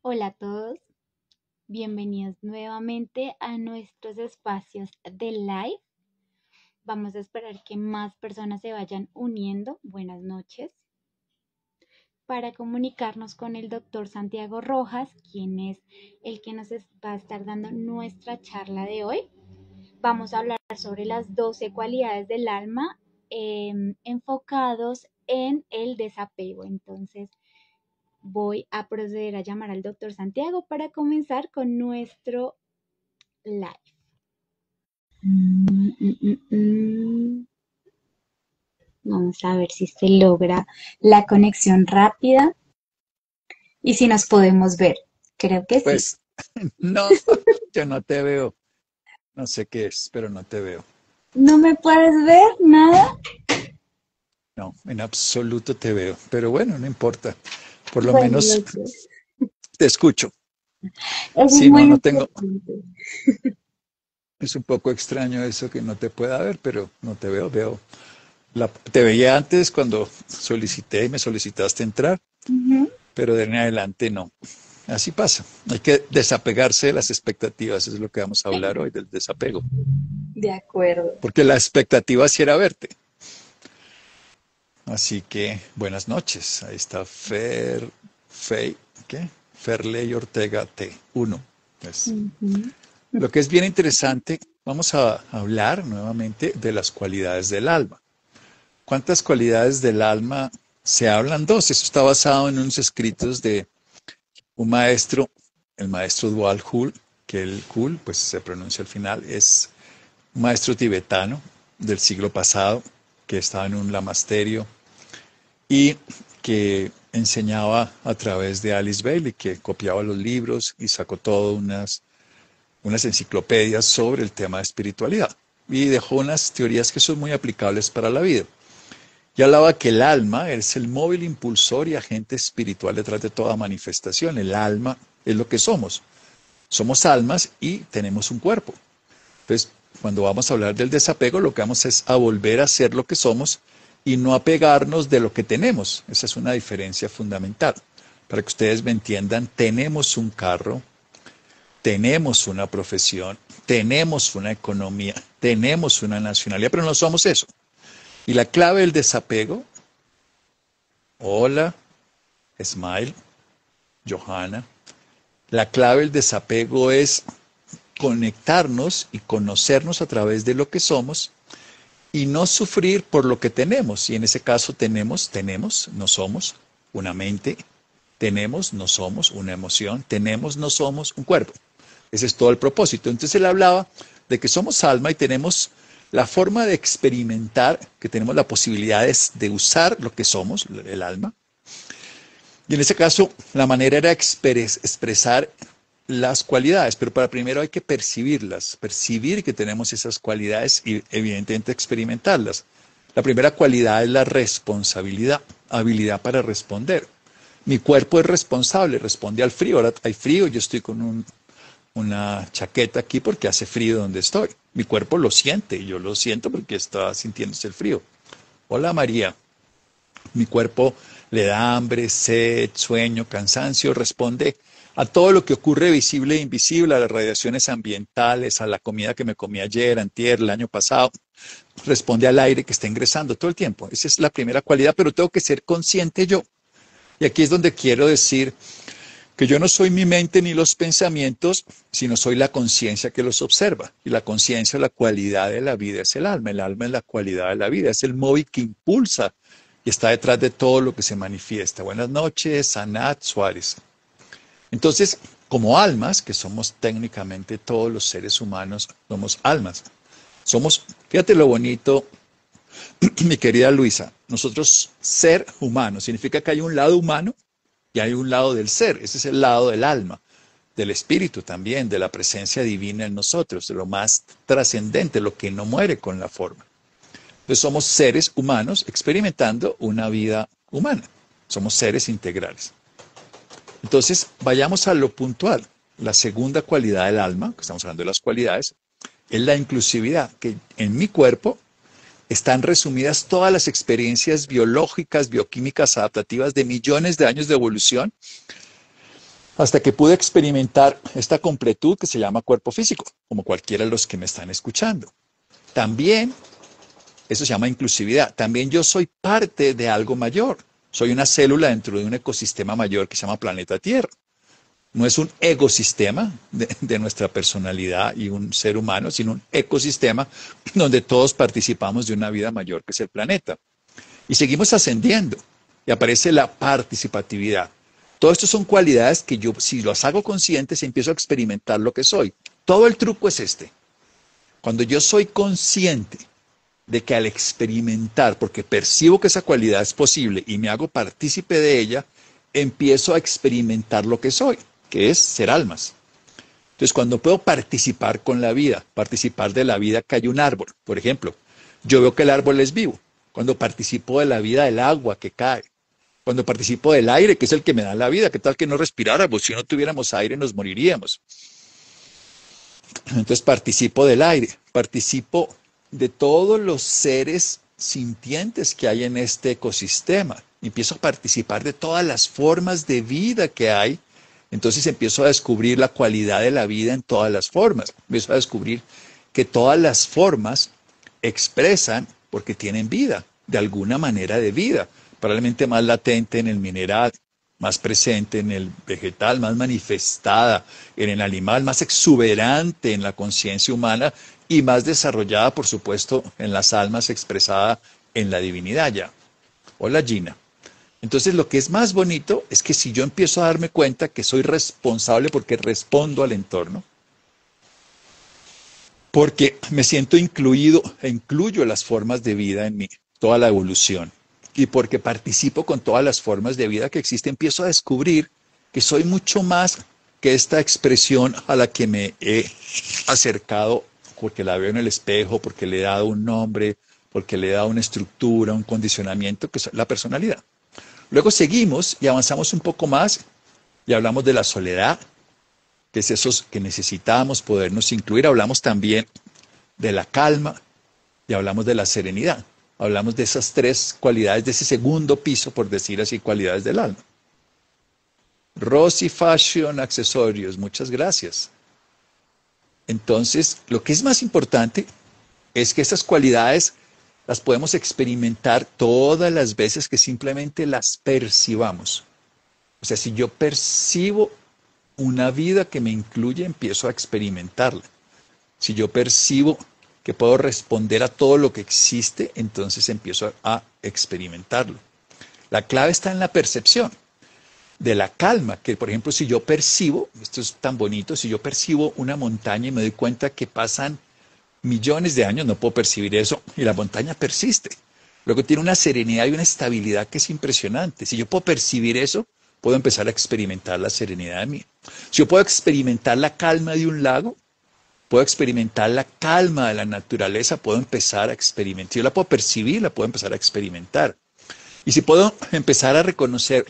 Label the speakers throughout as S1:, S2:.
S1: Hola a todos, bienvenidos nuevamente a nuestros espacios de live. Vamos a esperar que más personas se vayan uniendo. Buenas noches. Para comunicarnos con el doctor Santiago Rojas, quien es el que va a estar dando nuestra charla de hoy. Vamos a hablar sobre las 12 cualidades del alma enfocados en el desapego. Entonces, voy a proceder a llamar al doctor Santiago para comenzar con nuestro live. Vamos a ver si se logra la conexión rápida y si nos podemos ver. Creo que sí.
S2: Pues no, yo no te veo. No sé qué es, pero no te veo.
S1: ¿No me puedes ver nada?
S2: No, en absoluto te veo. Pero bueno, no importa. Por lo
S1: Bueno,
S2: menos
S1: doctor,
S2: te escucho.
S1: eso es
S2: Si
S1: muy
S2: no, no tengo.
S1: importante.
S2: Es un poco extraño eso que no te pueda ver, pero no te veo. Te veía antes cuando solicité y me solicitaste entrar,
S1: Ujú.
S2: pero de en adelante no. Así pasa. Hay que desapegarse de las expectativas. Eso es lo que vamos a hablar hoy, del desapego.
S1: De acuerdo.
S2: Porque la expectativa sí era verte. Así que buenas noches. Ahí está ¿qué? Ferley Ortega T1. Pues,
S1: Ujú.
S2: lo que es bien interesante, vamos a hablar nuevamente de las cualidades del alma. ¿Cuántas cualidades del alma se hablan? Dos. Eso está basado en unos escritos de un maestro, el maestro Dwal Hul, que el Hul, pues se pronuncia al final, es un maestro tibetano del siglo pasado, que estaba en un lamasterio y que enseñaba a través de Alice Bailey, que copiaba los libros y sacó todas unas enciclopedias sobre el tema de espiritualidad. Y dejó unas teorías que son muy aplicables para la vida. Y hablaba que el alma es el móvil impulsor y agente espiritual detrás de toda manifestación. El alma es lo que somos. Somos almas y tenemos un cuerpo. Entonces, cuando vamos a hablar del desapego, lo que vamos es a volver a ser lo que somos y no apegarnos de lo que tenemos. Esa es una diferencia fundamental. Para que ustedes me entiendan, tenemos un carro, tenemos una profesión, tenemos una economía, tenemos una nacionalidad, pero no somos eso. Y la clave del desapego, hola, Smile, Johanna, la clave del desapego es conectarnos y conocernos a través de lo que somos y no sufrir por lo que tenemos. Y en ese caso tenemos, no somos una mente, tenemos, no somos una emoción, tenemos, no somos un cuerpo. Ese es todo el propósito. Entonces él hablaba de que somos alma y tenemos la forma de experimentar, que tenemos la posibilidad de usar lo que somos, el alma. Y en ese caso, la manera era expresar las cualidades, pero para primero hay que percibirlas, percibir que tenemos esas cualidades y evidentemente experimentarlas. La primera cualidad es la responsabilidad, habilidad para responder. Mi cuerpo es responsable, responde al frío. Ahora hay frío, yo estoy con una chaqueta aquí porque hace frío donde estoy. Mi cuerpo lo siente y yo lo siento porque está sintiéndose el frío. Hola María, mi cuerpo le da hambre, sed, sueño, cansancio, responde a todo lo que ocurre visible e invisible, a las radiaciones ambientales, a la comida que me comí ayer, antier, el año pasado, responde al aire que está ingresando todo el tiempo. Esa es la primera cualidad, pero tengo que ser consciente yo. Y aquí es donde quiero decir que yo no soy mi mente ni los pensamientos, sino soy la conciencia que los observa. Y la conciencia, la cualidad de la vida es el alma. El alma es la cualidad de la vida, es el móvil que impulsa y está detrás de todo lo que se manifiesta. Buenas noches, Anat Suárez. Entonces, como almas, que somos técnicamente todos los seres humanos, somos almas. Somos, fíjate lo bonito, mi querida Luisa, nosotros ser humano significa que hay un lado humano y hay un lado del ser, ese es el lado del alma, del espíritu también, de la presencia divina en nosotros, de lo más trascendente, lo que no muere con la forma. Entonces somos seres humanos experimentando una vida humana, somos seres integrales. Entonces vayamos a lo puntual. La segunda cualidad del alma, que estamos hablando de las cualidades, es la inclusividad, que en mi cuerpo están resumidas todas las experiencias biológicas, bioquímicas, adaptativas de millones de años de evolución hasta que pude experimentar esta completud que se llama cuerpo físico, como cualquiera de los que me están escuchando. También, eso se llama inclusividad, también yo soy parte de algo mayor. Soy una célula dentro de un ecosistema mayor que se llama planeta Tierra. No es un ecosistema de nuestra personalidad y un ser humano, sino un ecosistema donde todos participamos de una vida mayor que es el planeta. Y seguimos ascendiendo y aparece la participatividad. Todo esto son cualidades que yo, si las hago conscientes, empiezo a experimentar lo que soy. Todo el truco es este. Cuando yo soy consciente de que al experimentar, porque percibo que esa cualidad es posible y me hago partícipe de ella, empiezo a experimentar lo que soy, que es ser almas. Entonces, cuando puedo participar con la vida, participar de la vida que hay un árbol, por ejemplo, yo veo que el árbol es vivo. Cuando participo de la vida del agua que cae, cuando participo del aire, que es el que me da la vida, ¿qué tal que no respiráramos? Si no tuviéramos aire nos moriríamos. Entonces participo del aire, participo de todos los seres sintientes que hay en este ecosistema. Empiezo a participar de todas las formas de vida que hay. Entonces empiezo a descubrir la cualidad de la vida en todas las formas. Empiezo a descubrir que todas las formas expresan porque tienen vida, de alguna manera de vida, probablemente más latente en el mineral, más presente en el vegetal, más manifestada en el animal, más exuberante en la conciencia humana y más desarrollada, por supuesto, en las almas, expresada en la divinidad ya. Hola Gina. Entonces lo que es más bonito es que si yo empiezo a darme cuenta que soy responsable porque respondo al entorno, porque me siento incluido e incluyo las formas de vida en mí, toda la evolución, y porque participo con todas las formas de vida que existen, empiezo a descubrir que soy mucho más que esta expresión a la que me he acercado porque la veo en el espejo, porque le he dado un nombre, porque le he dado una estructura, un condicionamiento, que es la personalidad. Luego seguimos y avanzamos un poco más y hablamos de la soledad, que es eso que necesitamos podernos incluir. Hablamos también de la calma y hablamos de la serenidad. Hablamos de esas tres cualidades, de ese segundo piso, por decir así, cualidades del alma. Rosy Fashion Accesorios, muchas gracias. Entonces, lo que es más importante es que estas cualidades las podemos experimentar todas las veces que simplemente las percibamos. O sea, si yo percibo una vida que me incluye, empiezo a experimentarla. Si yo percibo que puedo responder a todo lo que existe, entonces empiezo a experimentarlo. La clave está en la percepción de la calma, que por ejemplo si yo percibo, esto es tan bonito, si yo percibo una montaña y me doy cuenta que pasan millones de años, no puedo percibir eso, y la montaña persiste. Luego tiene una serenidad y una estabilidad que es impresionante. Si yo puedo percibir eso, puedo empezar a experimentar la serenidad de mí. Si yo puedo experimentar la calma de un lago, puedo experimentar la calma de la naturaleza, puedo empezar a experimentar. Si yo la puedo percibir, la puedo empezar a experimentar. Y si puedo empezar a reconocer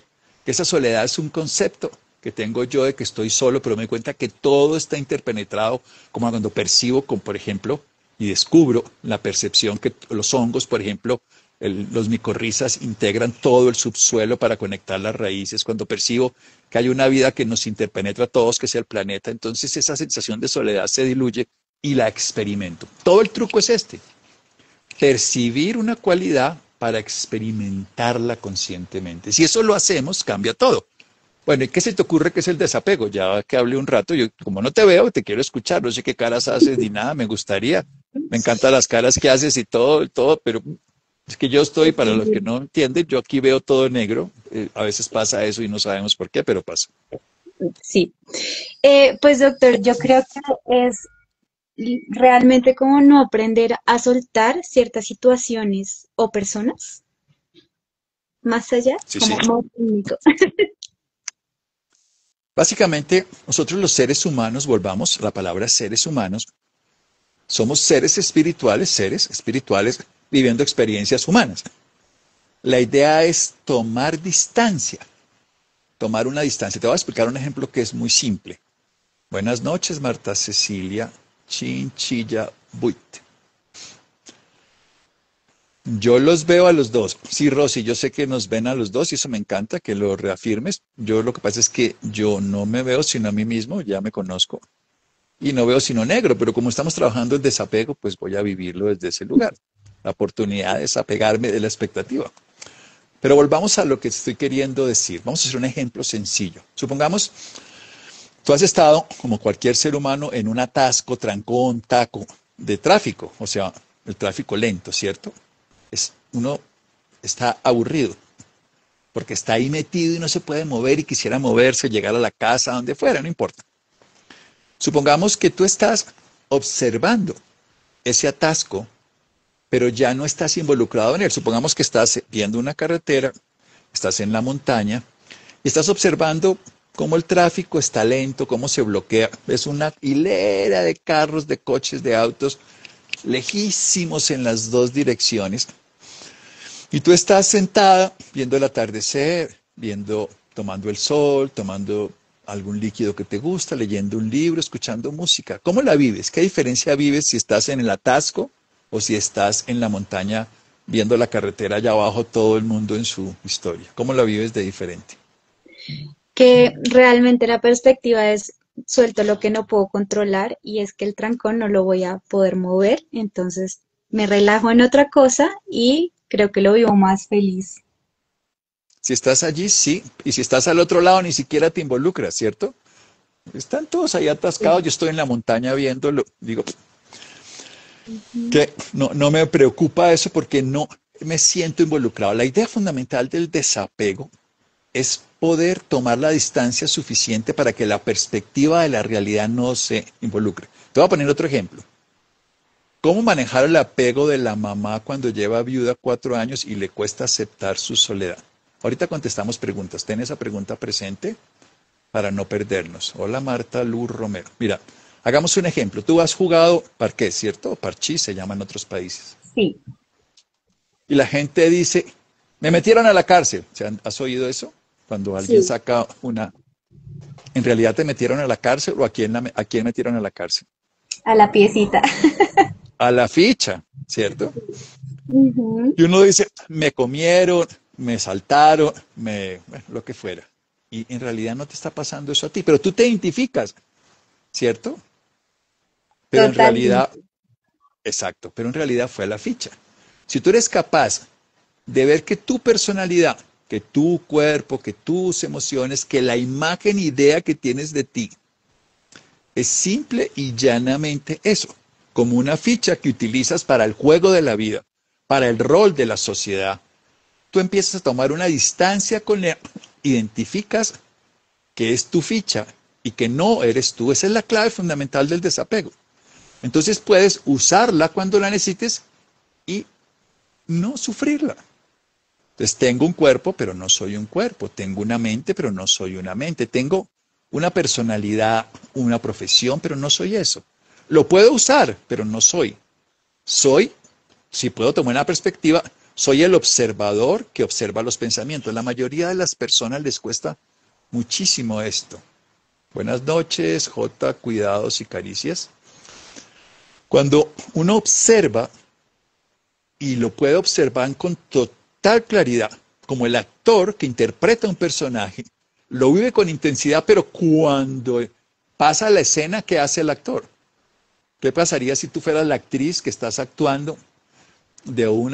S2: que esa soledad es un concepto que tengo yo de que estoy solo, pero me doy cuenta que todo está interpenetrado, como cuando percibo, como por ejemplo, y descubro la percepción que los hongos, por ejemplo, los micorrizas integran todo el subsuelo para conectar las raíces, cuando percibo que hay una vida que nos interpenetra a todos, que es el planeta, entonces esa sensación de soledad se diluye y la experimento. Todo el truco es este, percibir una cualidad para experimentarla conscientemente. Si eso lo hacemos, cambia todo. Bueno, ¿y qué se te ocurre que es el desapego? Ya que hablé un rato, yo como no te veo, te quiero escuchar, no sé qué caras haces ni nada, me gustaría, me encantan las caras que haces y todo, pero es que yo estoy, para los que no entienden, yo aquí veo todo negro, a veces pasa eso y no sabemos por qué, pero pasa.
S1: Sí. Pues doctor, yo creo que es realmente como no aprender a soltar ciertas situaciones o personas, más allá,
S2: Sí,
S1: como
S2: sí.
S1: más técnico.
S2: Básicamente, nosotros los seres humanos, volvamos a la palabra seres humanos, somos seres espirituales viviendo experiencias humanas. La idea es tomar distancia, tomar una distancia. Te voy a explicar un ejemplo que es muy simple. Buenas noches, Marta Cecilia Chinchilla Buit. Yo los veo a los dos. Sí, Rosy, yo sé que nos ven a los dos y eso me encanta que lo reafirmes. Yo lo que pasa es que yo no me veo sino a mí mismo, ya me conozco, y no veo sino negro, pero como estamos trabajando el desapego, pues voy a vivirlo desde ese lugar. La oportunidad de desapegarme de la expectativa. Pero volvamos a lo que estoy queriendo decir. Vamos a hacer un ejemplo sencillo. Supongamos, tú has estado, como cualquier ser humano, en un atasco, trancón, taco de tráfico, o sea, el tráfico lento, ¿cierto? Uno está aburrido, porque está ahí metido y no se puede mover y quisiera moverse, llegar a la casa, donde fuera, no importa. Supongamos que tú estás observando ese atasco, pero ya no estás involucrado en él. Supongamos que estás viendo una carretera, estás en la montaña y estás observando cómo el tráfico está lento, cómo se bloquea. Es una hilera de carros, de coches, de autos, lejísimos en las dos direcciones. Y tú estás sentada viendo el atardecer, viendo, tomando el sol, tomando algún líquido que te gusta, leyendo un libro, escuchando música. ¿Cómo la vives? ¿Qué diferencia vives si estás en el atasco o si estás en la montaña viendo la carretera allá abajo, todo el mundo en su historia? ¿Cómo la vives de diferente?
S1: Que realmente la perspectiva es suelto lo que no puedo controlar y es que el trancón no lo voy a poder mover, entonces me relajo en otra cosa y creo que lo vivo más feliz.
S2: Si estás allí, sí. Y si estás al otro lado, ni siquiera te involucras, ¿cierto? Están todos ahí atascados.
S1: Sí.
S2: Yo estoy en la montaña viéndolo. Digo,
S1: Ujú.
S2: que no me preocupa eso porque no me siento involucrado. La idea fundamental del desapego es poder tomar la distancia suficiente para que la perspectiva de la realidad no se involucre. Te voy a poner otro ejemplo. ¿Cómo manejar el apego de la mamá cuando lleva viuda 4 años y le cuesta aceptar su soledad? Ahorita contestamos preguntas. Ten esa pregunta presente para no perdernos. Hola Marta Luz Romero. Mira, hagamos un ejemplo. Tú has jugado parqués, ¿cierto? O parchís se llama en otros países.
S1: Sí,
S2: Y la gente dice, me metieron a la cárcel. O sea, ¿has oído eso? Cuando alguien
S1: sí,
S2: saca una... ¿En realidad te metieron a la cárcel o a quién metieron a la cárcel?
S1: a la piecita.
S2: A la ficha, ¿cierto?
S1: Ujú.
S2: Y uno dice, me comieron, me saltaron, bueno, lo que fuera. Y en realidad no te está pasando eso a ti, pero tú te identificas, ¿cierto? Pero en realidad,
S1: Totalmente.
S2: exacto, pero en realidad fue a la ficha. Si tú eres capaz de ver que tu personalidad, que tu cuerpo, que tus emociones, que la imagen, idea que tienes de ti, es simple y llanamente eso, como una ficha que utilizas para el juego de la vida, para el rol de la sociedad. Tú empiezas a tomar una distancia con él, identificas que es tu ficha y que no eres tú. Esa es la clave fundamental del desapego. Entonces puedes usarla cuando la necesites y no sufrirla. Entonces tengo un cuerpo, pero no soy un cuerpo. Tengo una mente, pero no soy una mente. Tengo una personalidad, una profesión, pero no soy eso. Lo puedo usar, pero no soy. Soy, si puedo tomar una perspectiva, soy el observador que observa los pensamientos. La mayoría de las personas les cuesta muchísimo esto. Buenas noches, J, cuidados y caricias. Cuando uno observa y lo puede observar con total claridad, como el actor que interpreta un personaje, lo vive con intensidad, pero cuando pasa la escena, ¿qué hace el actor? ¿Qué pasaría si tú fueras la actriz que estás actuando de un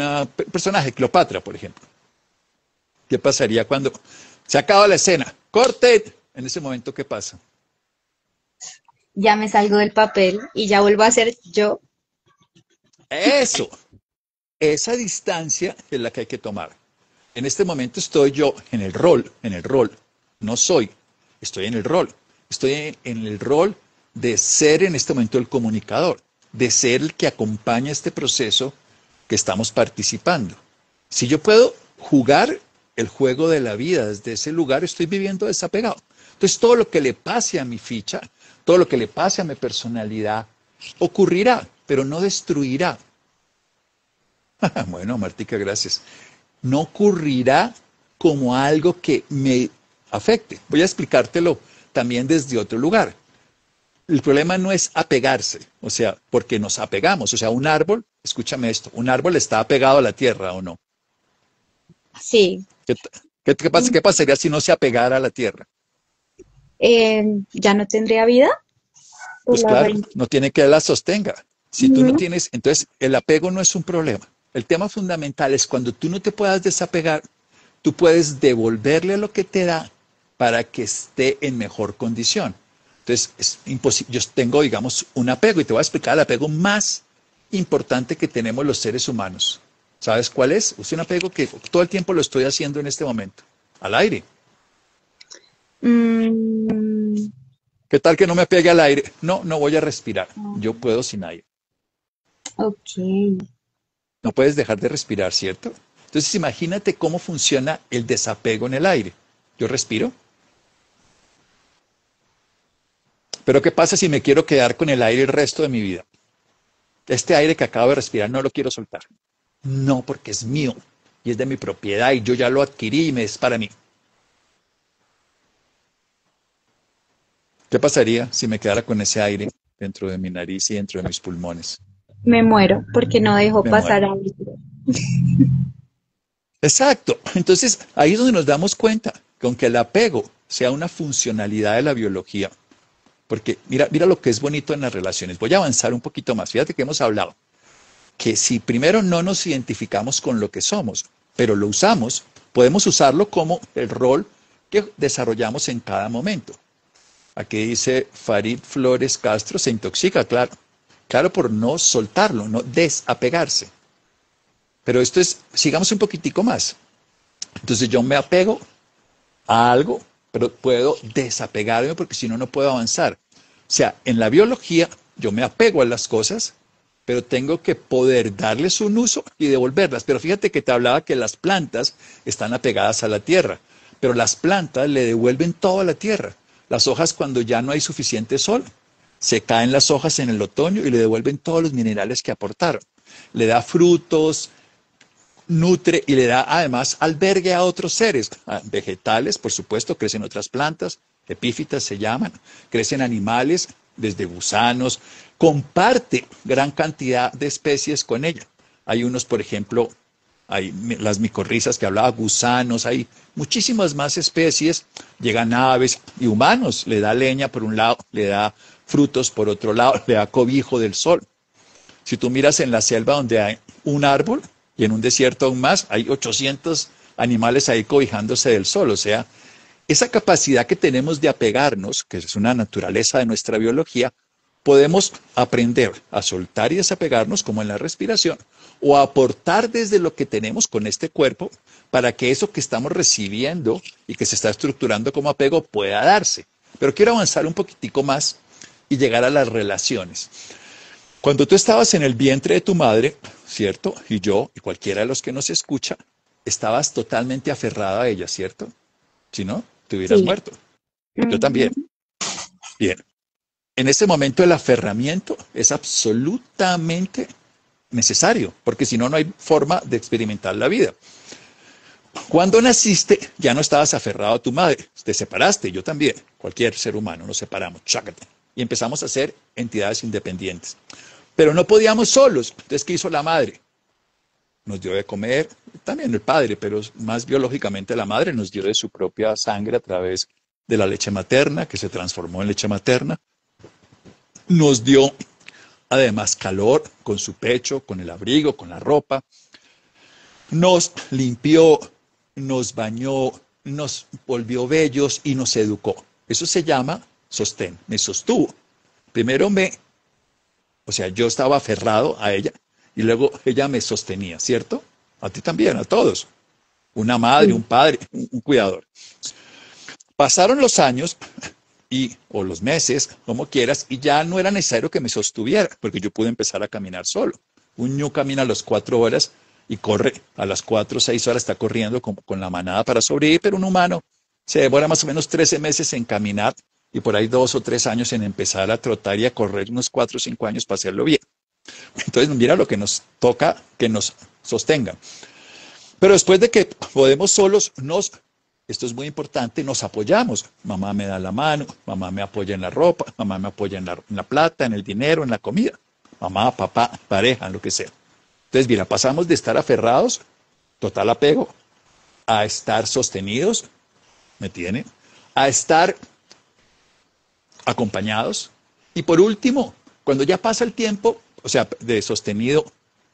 S2: personaje, Cleopatra, por ejemplo? ¿Qué pasaría cuando se acaba la escena? ¡Corte! En ese momento, ¿qué pasa?
S1: Ya me salgo del papel y ya vuelvo a ser yo.
S2: Eso, esa distancia es la que hay que tomar. En este momento estoy yo en el rol, no soy, estoy en el rol, estoy en el rol de ser en este momento el comunicador, de ser el que acompaña este proceso que estamos participando. Si yo puedo jugar el juego de la vida desde ese lugar, estoy viviendo desapegado. Entonces todo lo que le pase a mi ficha, todo lo que le pase a mi personalidad, ocurrirá, pero no destruirá. Bueno, Martica, gracias. No ocurrirá como algo que me afecte. Voy a explicártelo también desde otro lugar. el problema no es apegarse, o sea, porque nos apegamos. O sea, un árbol, escúchame esto, un árbol está apegado a la tierra o no.
S1: Sí.
S2: ¿Qué, qué pasaría si no se apegara a la tierra?
S1: ¿Ya no tendría vida por
S2: Pues
S1: la
S2: claro,
S1: raíz?
S2: no tiene que la sostenga. Si tú no
S1: Ujú.
S2: tienes, entonces el apego no es un problema. El tema fundamental es cuando tú no te puedas desapegar, tú puedes devolverle lo que te da para que esté en mejor condición. Entonces, es imposible. Yo tengo, digamos, un apego y te voy a explicar el apego más importante que tenemos los seres humanos. ¿Sabes cuál es? Es un apego que todo el tiempo lo estoy haciendo en este momento, al aire.
S1: Mm,
S2: ¿Qué tal que no me apegue al aire? No, no voy a respirar. Yo puedo sin aire.
S1: ok.
S2: No puedes dejar de respirar, ¿cierto? Entonces imagínate cómo funciona el desapego en el aire. Yo respiro, pero ¿qué pasa si me quiero quedar con el aire el resto de mi vida? Este aire que acabo de respirar no lo quiero soltar. No, porque es mío y es de mi propiedad y yo ya lo adquirí y me es para mí. ¿Qué pasaría si me quedara con ese aire dentro de mi nariz y dentro de mis pulmones?
S1: Me muero porque no dejo
S2: Me muero.
S1: pasar aire.
S2: Exacto. Entonces, ahí es donde nos damos cuenta que aunque el apego sea una funcionalidad de la biología, porque mira, mira lo que es bonito en las relaciones. Voy a avanzar un poquito más. Fíjate que hemos hablado que si primero no nos identificamos con lo que somos, pero lo usamos, podemos usarlo como el rol que desarrollamos en cada momento. Aquí dice Farid Flores Castro, se intoxica, claro. Claro, por no soltarlo, no desapegarse. Pero esto es, sigamos un poquitico más. Entonces yo me apego a algo, pero puedo desapegarme porque si no, no puedo avanzar. O sea, en la biología yo me apego a las cosas, pero tengo que poder darles un uso y devolverlas. Pero fíjate que te hablaba que las plantas están apegadas a la tierra, pero las plantas le devuelven todo a la tierra. Las hojas cuando ya no hay suficiente sol, se caen las hojas en el otoño y le devuelven todos los minerales que aportaron. Le da frutos, nutre y le da además albergue a otros seres, a vegetales, por supuesto, crecen otras plantas, epífitas se llaman, crecen animales, desde gusanos, comparte gran cantidad de especies con ella. Hay unos, por ejemplo, hay las micorrizas que hablaba, gusanos, hay muchísimas más especies, llegan aves y humanos, le da leña por un lado, le da frutos por otro lado, le da cobijo del sol. Si tú miras en la selva donde hay un árbol y en un desierto aún más, hay 800 animales ahí cobijándose del sol. O sea, esa capacidad que tenemos de apegarnos, que es una naturaleza de nuestra biología, podemos aprender a soltar y desapegarnos como en la respiración o a aportar desde lo que tenemos con este cuerpo para que eso que estamos recibiendo y que se está estructurando como apego pueda darse. Pero quiero avanzar un poquitico más y llegar a las relaciones. Cuando tú estabas en el vientre de tu madre, ¿cierto? Y yo, y cualquiera de los que nos escucha, estabas totalmente aferrado a ella, ¿cierto? Si no, te hubieras
S1: Sí.
S2: muerto. Yo también.
S1: Ujú.
S2: Bien. En ese momento el aferramiento es absolutamente necesario, porque si no, no hay forma de experimentar la vida. Cuando naciste, ya no estabas aferrado a tu madre, te separaste, yo también, cualquier ser humano, nos separamos, chácate, y empezamos a ser entidades independientes. Pero no podíamos solos. Entonces, ¿qué hizo la madre? Nos dio de comer, también el padre, pero más biológicamente la madre nos dio de su propia sangre a través de la leche materna, que se transformó en leche materna. Nos dio además calor con su pecho, con el abrigo, con la ropa. Nos limpió, nos bañó, nos volvió bellos y nos educó. Eso se llama sostén, me sostuvo. Primero o sea, yo estaba aferrado a ella y luego ella me sostenía, ¿cierto? A ti también, a todos. Una madre, un
S1: Sí.
S2: padre, un cuidador. Pasaron los años o los meses, como quieras, y ya no era necesario que me sostuviera, porque yo pude empezar a caminar solo. Un ñu camina a las 4 horas y corre a las 4 o 6 horas, está corriendo con la manada para sobrevivir, pero un humano se demora más o menos 13 meses en caminar y por ahí 2 o 3 años en empezar a trotar y a correr unos 4 o 5 años para hacerlo bien. Entonces, mira lo que nos toca que nos sostenga. Pero después de que podemos solos, nos esto es muy importante, nos apoyamos. Mamá me da la mano, mamá me apoya en la ropa, mamá me apoya en la plata, en el dinero, en la comida. Mamá, papá, pareja, lo que sea. Entonces, mira, pasamos de estar aferrados, total apego, a estar sostenidos, ¿me tienen? A estar acompañados. Y por último, cuando ya pasa el tiempo, o sea, de sostenido,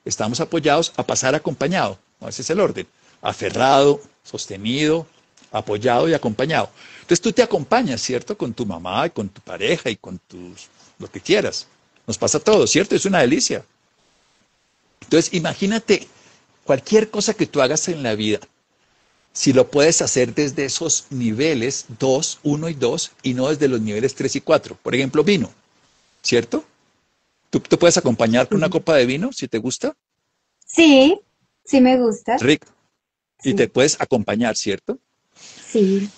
S2: estamos apoyados a pasar acompañado. Ese es el orden. Aferrado, sostenido, apoyado y acompañado. Entonces tú te acompañas, ¿cierto? Con tu mamá y con tu pareja y con tus, lo que quieras. Nos pasa todo, ¿cierto? Es una delicia. Entonces imagínate cualquier cosa que tú hagas en la vida, si lo puedes hacer desde esos niveles 2, 1 y 2 y no desde los niveles 3 y 4. Por ejemplo, vino, ¿cierto? Tú te puedes acompañar con una
S1: Sí,
S2: copa de vino si te gusta,
S1: sí, sí me gusta.
S2: rico, y te
S1: Sí,
S2: puedes acompañar, ¿cierto?
S1: sí.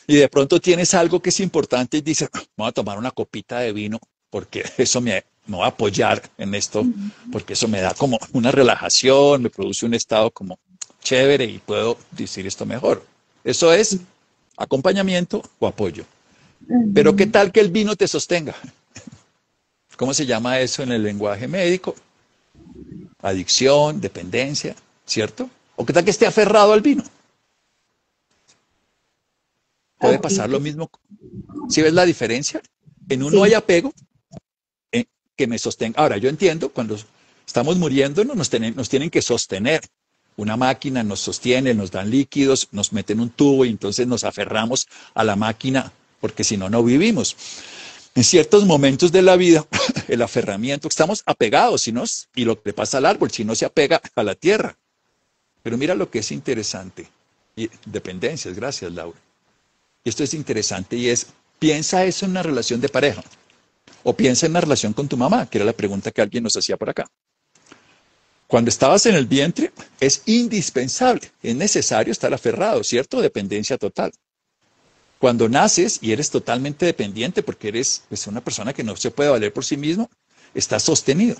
S2: Y de pronto tienes algo que es importante y dices, voy a tomar una copita de vino porque me va a apoyar en esto,
S1: Ujú.
S2: porque eso me da como una relajación, me produce un estado como chévere y puedo decir esto mejor. Eso es acompañamiento o apoyo. Pero ¿qué
S1: Ujú.
S2: tal que el vino te sostenga? ¿Cómo se llama eso en el lenguaje médico? Adicción, dependencia, ¿cierto? ¿O qué tal que esté aferrado al vino? Puede
S1: Ok,
S2: pasar lo mismo. ¿Sí ves la diferencia? En uno hay
S1: sí.
S2: apego que me sostenga. Ahora, yo entiendo, cuando estamos muriendo nos tienen que sostener. Una máquina nos sostiene, nos dan líquidos, nos meten un tubo y entonces nos aferramos a la máquina porque si no, no vivimos. En ciertos momentos de la vida, el aferramiento, estamos apegados, si no, y lo que le pasa al árbol, si no se apega a la tierra. Pero mira lo que es interesante. Y dependencias, gracias Laura. Y esto es interesante y es, piensa eso en una relación de pareja. O piensa en una relación con tu mamá, que era la pregunta que alguien nos hacía por acá. Cuando estabas en el vientre, es indispensable, es necesario estar aferrado, ¿cierto? Dependencia total. Cuando naces y eres totalmente dependiente porque eres pues, una persona que no se puede valer por sí mismo, estás sostenido.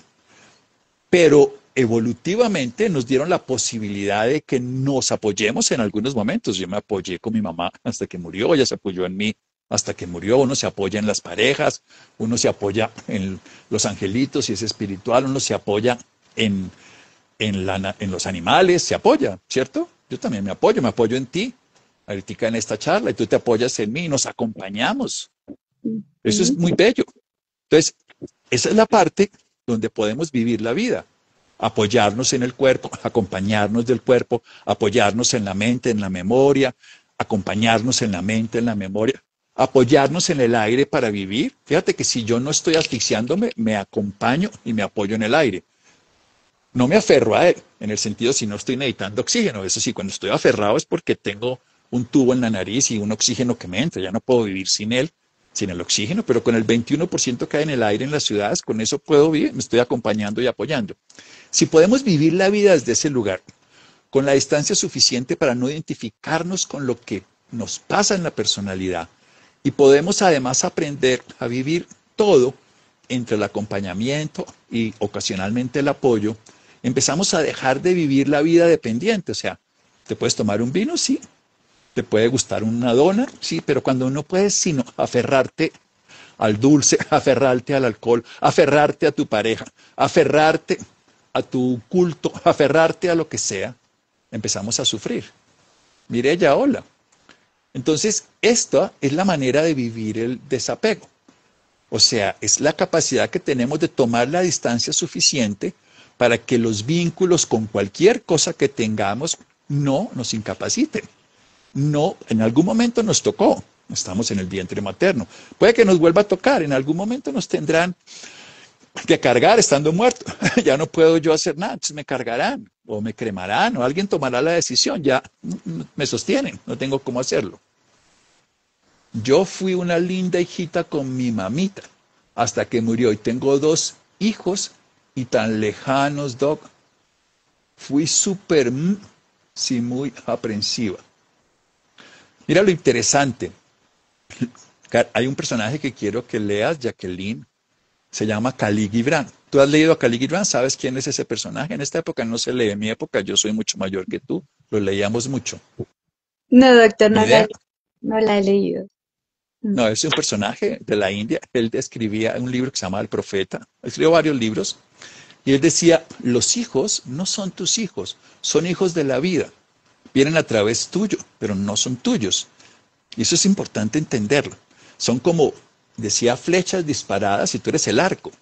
S2: Pero evolutivamente nos dieron la posibilidad de que nos apoyemos en algunos momentos. Yo me apoyé con mi mamá hasta que murió, ella se apoyó en mí hasta que murió, uno se apoya en las parejas, uno se apoya en los angelitos y es espiritual, uno se apoya en, en los animales, se apoya, ¿cierto? Yo también me apoyo en ti, ahorita en esta charla, y tú te apoyas en mí y nos acompañamos. Eso es
S1: Ujú.
S2: muy bello. Entonces, esa es la parte donde podemos vivir la vida. Apoyarnos en el cuerpo, acompañarnos del cuerpo, apoyarnos en la mente, en la memoria, acompañarnos en la mente, en la memoria, apoyarnos en el aire para vivir. Fíjate que si yo no estoy asfixiándome, me acompaño y me apoyo en el aire. No me aferro a él, en el sentido si no estoy necesitando oxígeno. Eso sí, cuando estoy aferrado es porque tengo un tubo en la nariz y un oxígeno que me entra. Ya no puedo vivir sin él, sin el oxígeno, pero con el 21% que hay en el aire en las ciudades, con eso puedo vivir, me estoy acompañando y apoyando. Si podemos vivir la vida desde ese lugar, con la distancia suficiente para no identificarnos con lo que nos pasa en la personalidad, y podemos además aprender a vivir todo entre el acompañamiento y ocasionalmente el apoyo, empezamos a dejar de vivir la vida dependiente. O sea, ¿te puedes tomar un vino? Sí. ¿Te puede gustar una dona? Sí, pero cuando no puedes sino aferrarte al dulce, aferrarte al alcohol, aferrarte a tu pareja, aferrarte a tu culto, aferrarte a lo que sea, empezamos a sufrir. Mireya, hola. Entonces, esta es la manera de vivir el desapego. O sea, es la capacidad que tenemos de tomar la distancia suficiente para que los vínculos con cualquier cosa que tengamos no nos incapaciten. No, en algún momento nos tocó, estamos en el vientre materno. Puede que nos vuelva a tocar, en algún momento nos tendrán que cargar estando muerto. Ya no puedo yo hacer nada, entonces me cargarán o me cremarán o alguien tomará la decisión, ya me sostienen, no tengo cómo hacerlo. Yo fui una linda hijita con mi mamita hasta que murió y tengo dos hijos y tan lejanos, Doc. Fui súper, sí, muy aprensiva. Mira lo interesante. Hay un personaje que quiero que leas, Jacqueline, se llama Khalil Gibran. ¿Tú has leído a Khalil Gibran? ¿Sabes quién es ese personaje? En esta época no se lee, en mi época yo soy mucho mayor que tú, lo leíamos mucho.
S1: No, doctor,
S2: ¿Ni idea?
S1: no la he leído. Mm.
S2: No, es un personaje de la India. Él escribía un libro que se llama El Profeta. Escribió varios libros. Y él decía, los hijos no son tus hijos, son hijos de la vida. Vienen a través tuyo, pero no son tuyos. Y eso es importante entenderlo. Son como, decía, flechas disparadas y tú eres el arco.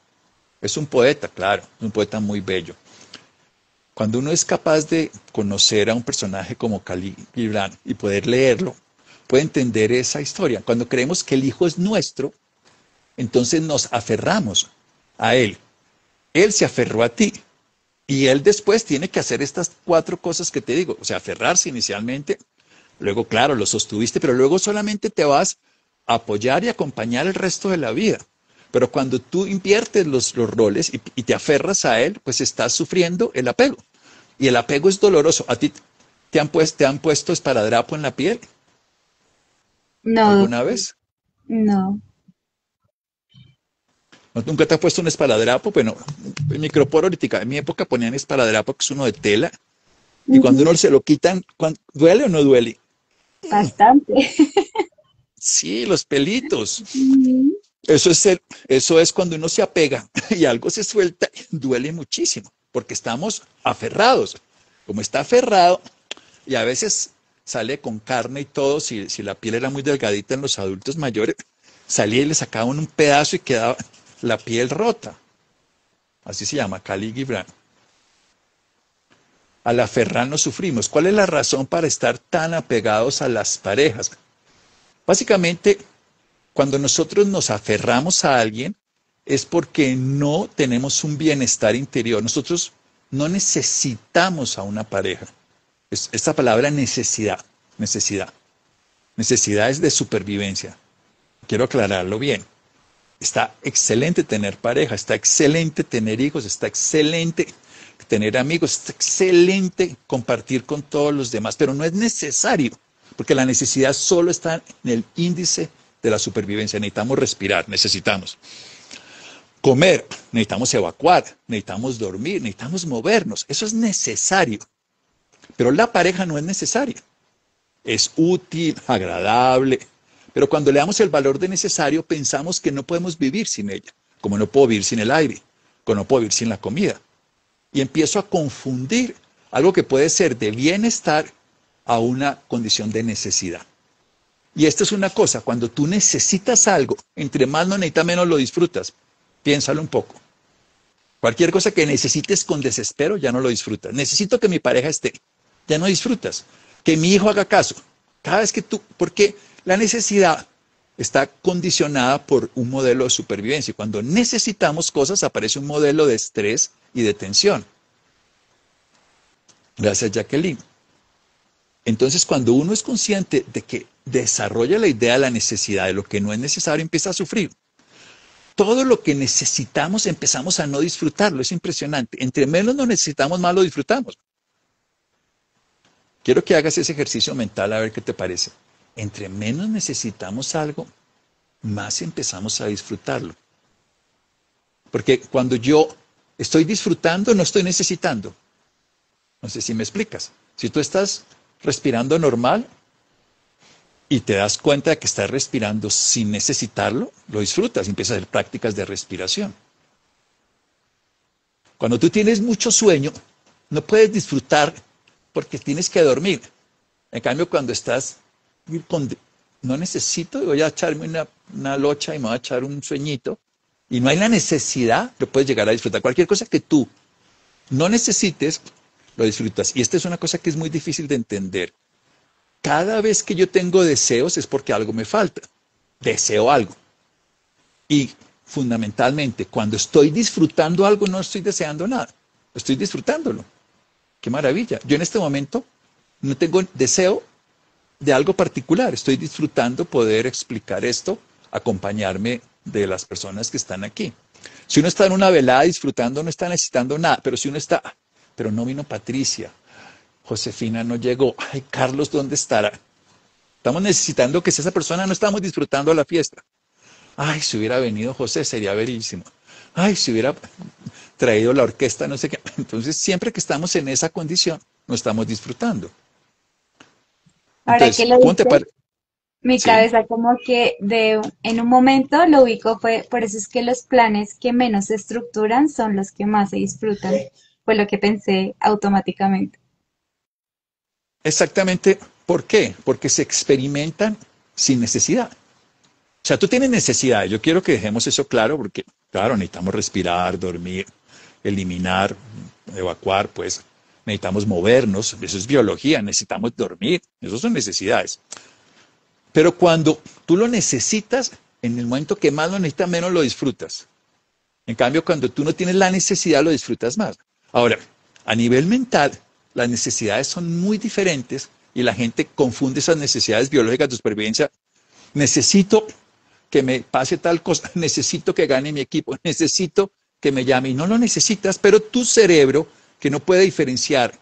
S2: Es un poeta, claro, un poeta muy bello. Cuando uno es capaz de conocer a un personaje como Khalil Gibran y poder leerlo, puede entender esa historia. Cuando creemos que el hijo es nuestro, entonces nos aferramos a él. Él se aferró a ti y él después tiene que hacer estas cuatro cosas que te digo. O sea, aferrarse inicialmente, luego, claro, lo sostuviste, pero luego solamente te vas a apoyar y acompañar el resto de la vida. Pero cuando tú inviertes los roles y te aferras a él, pues estás sufriendo el apego. Y el apego es doloroso. ¿A ti te han puesto esparadrapo en la piel
S1: No,
S2: alguna
S1: doctor,
S2: vez?
S1: no.
S2: ¿No? ¿Nunca te has puesto un esparadrapo? Bueno, el micropororítica, en mi época ponían esparadrapo, que es uno de tela, y cuando
S1: Ujú.
S2: uno se lo quitan, ¿duele o no duele?
S1: Bastante.
S2: Sí, los pelitos.
S1: Ujú.
S2: Eso es, eso es cuando uno se apega y algo se suelta, duele muchísimo, porque estamos aferrados. Como está aferrado, y a veces sale con carne y todo, si la piel era muy delgadita en los adultos mayores, salía y le sacaban un pedazo y quedaba la piel rota. Así se llama, Khalil Gibran. Al aferrarnos sufrimos. ¿Cuál es la razón para estar tan apegados a las parejas? Básicamente, cuando nosotros nos aferramos a alguien, es porque no tenemos un bienestar interior. Nosotros no necesitamos a una pareja. Esta palabra necesidad, necesidad. Necesidad es de supervivencia. Quiero aclararlo bien. Está excelente tener pareja, está excelente tener hijos, está excelente tener amigos, está excelente compartir con todos los demás, pero no es necesario, porque la necesidad solo está en el índice de la supervivencia. Necesitamos respirar, necesitamos comer, necesitamos evacuar, necesitamos dormir, necesitamos movernos. Eso es necesario, pero la pareja no es necesaria. Es útil, agradable, pero cuando le damos el valor de necesario, pensamos que no podemos vivir sin ella, como no puedo vivir sin el aire, como no puedo vivir sin la comida. Y empiezo a confundir algo que puede ser de bienestar a una condición de necesidad. Y esta es una cosa, cuando tú necesitas algo, entre más no necesitas, menos lo disfrutas. Piénsalo un poco. Cualquier cosa que necesites con desespero, ya no lo disfrutas. Necesito que mi pareja esté, ya no disfrutas. Que mi hijo haga caso. Cada vez que tú, porque la necesidad está condicionada por un modelo de supervivencia. Y cuando necesitamos cosas, aparece un modelo de estrés y de tensión. Gracias, Jacqueline. Entonces, cuando uno es consciente de que desarrolla la idea de la necesidad, de lo que no es necesario, empieza a sufrir. Todo lo que necesitamos empezamos a no disfrutarlo, es impresionante. Entre menos lo necesitamos, más lo disfrutamos. Quiero que hagas ese ejercicio mental a ver qué te parece. Entre menos necesitamos algo, más empezamos a disfrutarlo. Porque cuando yo estoy disfrutando, no estoy necesitando. No sé si me explicas. Si tú estás respirando normal y te das cuenta de que estás respirando sin necesitarlo, lo disfrutas, empiezas a hacer prácticas de respiración. Cuando tú tienes mucho sueño, no puedes disfrutar porque tienes que dormir. En cambio, cuando estás con, no necesito, voy a echarme una locha y me voy a echar un sueñito, y no hay la necesidad, lo puedes llegar a disfrutar. Cualquier cosa que tú no necesites, lo disfrutas. Y esta es una cosa que es muy difícil de entender. Cada vez que yo tengo deseos es porque algo me falta. Deseo algo. Y fundamentalmente, cuando estoy disfrutando algo, no estoy deseando nada. Estoy disfrutándolo. Qué maravilla. Yo en este momento no tengo deseo de algo particular. Estoy disfrutando poder explicar esto, acompañarme de las personas que están aquí. Si uno está en una velada disfrutando, no está necesitando nada. Pero si uno está, pero no vino Patricia, Josefina no llegó, ay, Carlos, ¿dónde estará? Estamos necesitando que si esa persona no estamos disfrutando la fiesta. Ay, si hubiera venido José, sería verísimo. Ay, si hubiera traído la orquesta, no sé qué. Entonces, siempre que estamos en esa condición, no estamos disfrutando.
S1: Ahora que
S2: Entonces,
S1: lo
S2: ¿cómo te
S1: dices,
S2: parece?
S1: mi
S2: Sí.
S1: cabeza como que en un momento lo ubico, fue, por eso es que los planes que menos se estructuran son los que más se disfrutan. Fue lo que pensé automáticamente.
S2: Exactamente. ¿Por qué? Porque se experimentan sin necesidad. O sea, tú tienes necesidad. Yo quiero que dejemos eso claro porque, claro, necesitamos respirar, dormir, eliminar, evacuar, pues necesitamos movernos. Eso es biología. Necesitamos dormir. Eso son necesidades. Pero cuando tú lo necesitas, en el momento que más lo necesitas, menos lo disfrutas. En cambio, cuando tú no tienes la necesidad, lo disfrutas más. Ahora, a nivel mental, las necesidades son muy diferentes y la gente confunde esas necesidades biológicas de supervivencia. Necesito que me pase tal cosa, necesito que gane mi equipo, necesito que me llame y no lo necesitas, pero tu cerebro, que no puede diferenciar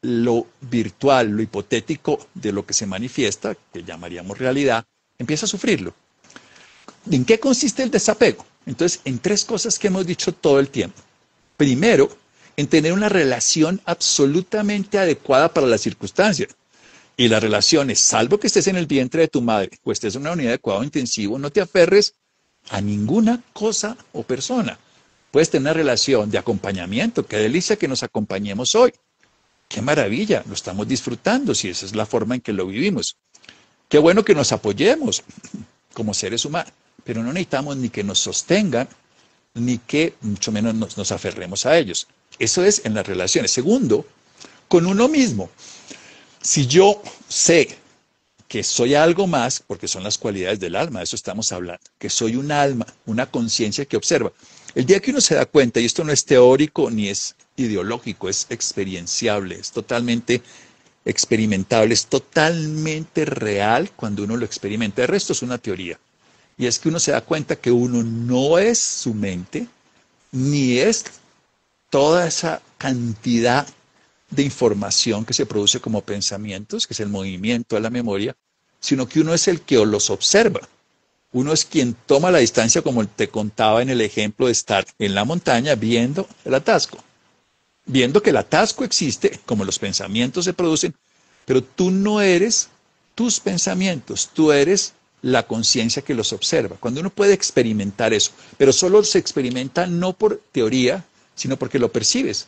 S2: lo virtual, lo hipotético de lo que se manifiesta, que llamaríamos realidad, empieza a sufrirlo. ¿En qué consiste el desapego? Entonces, en tres cosas que hemos dicho todo el tiempo. Primero, en tener una relación absolutamente adecuada para las circunstancias. Y la relación es, salvo que estés en el vientre de tu madre o estés en una unidad de cuidado intensivo, no te aferres a ninguna cosa o persona. Puedes tener una relación de acompañamiento. Qué delicia que nos acompañemos hoy. Qué maravilla, lo estamos disfrutando si esa es la forma en que lo vivimos. Qué bueno que nos apoyemos como seres humanos, pero no necesitamos ni que nos sostengan, ni que mucho menos nos aferremos a ellos. Eso es en las relaciones. Segundo, con uno mismo. Si yo sé que soy algo más, porque son las cualidades del alma, de eso estamos hablando, que soy un alma, una conciencia que observa. El día que uno se da cuenta, y esto no es teórico ni es ideológico, es experienciable, es totalmente experimentable, es totalmente real cuando uno lo experimenta. El resto es una teoría. Y es que uno se da cuenta que uno no es su mente, ni es toda esa cantidad de información que se produce como pensamientos, que es el movimiento de la memoria, sino que uno es el que los observa. Uno es quien toma la distancia, como te contaba en el ejemplo de estar en la montaña viendo el atasco, viendo que el atasco existe, como los pensamientos se producen, pero tú no eres tus pensamientos, tú eres la conciencia que los observa. Cuando uno puede experimentar eso, pero solo se experimenta no por teoría, sino porque lo percibes.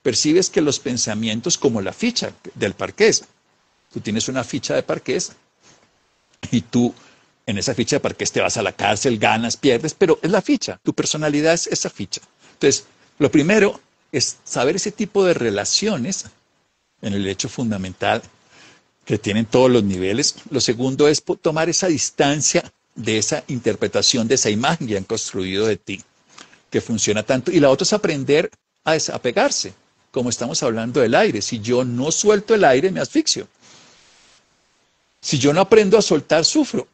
S2: Percibes que los pensamientos, como la ficha del parqués, tú tienes una ficha de parqués y tú en esa ficha de parqués te vas a la cárcel, ganas, pierdes, pero es la ficha, tu personalidad es esa ficha. Entonces, lo primero es saber ese tipo de relaciones en el hecho fundamental que tienen todos los niveles. Lo segundo es tomar esa distancia de esa interpretación, de esa imagen que han construido de ti, que funciona tanto. Y la otra es aprender a desapegarse, como estamos hablando del aire. Si yo no suelto el aire, me asfixio. Si yo no aprendo a soltar, sufro,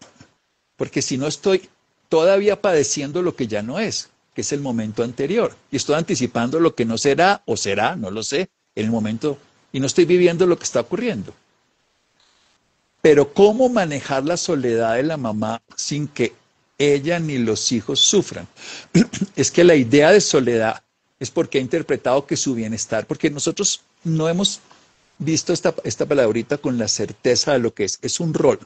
S2: porque si no estoy todavía padeciendo lo que ya no es, que es el momento anterior, y estoy anticipando lo que no será o será, no lo sé, en el momento, y no estoy viviendo lo que está ocurriendo. Pero ¿cómo manejar la soledad de la mamá sin que ella ni los hijos sufran? Es que la idea de soledad es porque ha interpretado que su bienestar, porque nosotros no hemos visto esta palabrita con la certeza de lo que es un rol.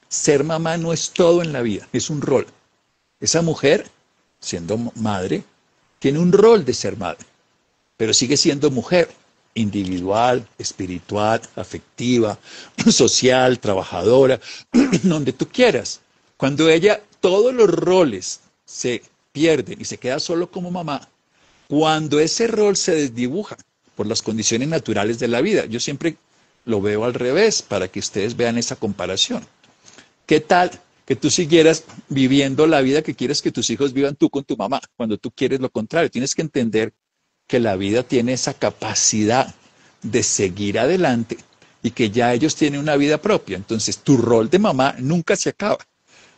S2: Ser mamá no es todo en la vida, es un rol. Esa mujer, siendo madre, tiene un rol de ser madre, pero sigue siendo mujer, individual, espiritual, afectiva, social, trabajadora, donde tú quieras. Cuando ella, todos los roles se pierden y se queda solo como mamá, cuando ese rol se desdibuja por las condiciones naturales de la vida, yo siempre lo veo al revés para que ustedes vean esa comparación. ¿Qué tal que tú siguieras viviendo la vida que quieres que tus hijos vivan tú con tu mamá, cuando tú quieres lo contrario? Tienes que entender que la vida tiene esa capacidad de seguir adelante y que ya ellos tienen una vida propia. Entonces, tu rol de mamá nunca se acaba,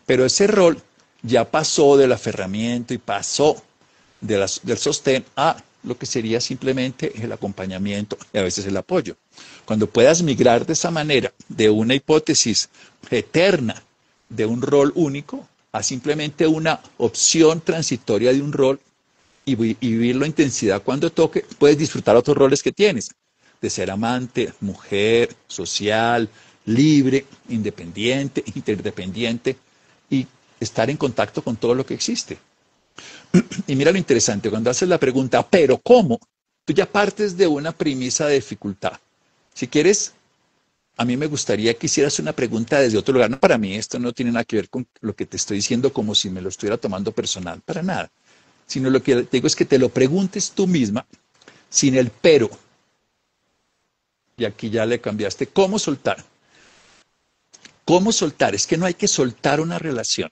S2: pero ese rol ya pasó del aferramiento y pasó del sostén a lo que sería simplemente el acompañamiento y a veces el apoyo. Cuando puedas migrar de esa manera, de una hipótesis eterna, de un rol único, a simplemente una opción transitoria de un rol y vivirlo a intensidad cuando toque, puedes disfrutar otros roles que tienes, de ser amante, mujer, social, libre, independiente, interdependiente y estar en contacto con todo lo que existe. Y mira lo interesante, cuando haces la pregunta, ¿pero cómo? Tú ya partes de una premisa de dificultad. Si quieres, a mí me gustaría que hicieras una pregunta desde otro lugar. No, para mí esto no tiene nada que ver con lo que te estoy diciendo como si me lo estuviera tomando personal, para nada. Sino lo que te digo es que te lo preguntes tú misma sin el pero. Y aquí ya le cambiaste. ¿Cómo soltar? ¿Cómo soltar? Es que no hay que soltar una relación.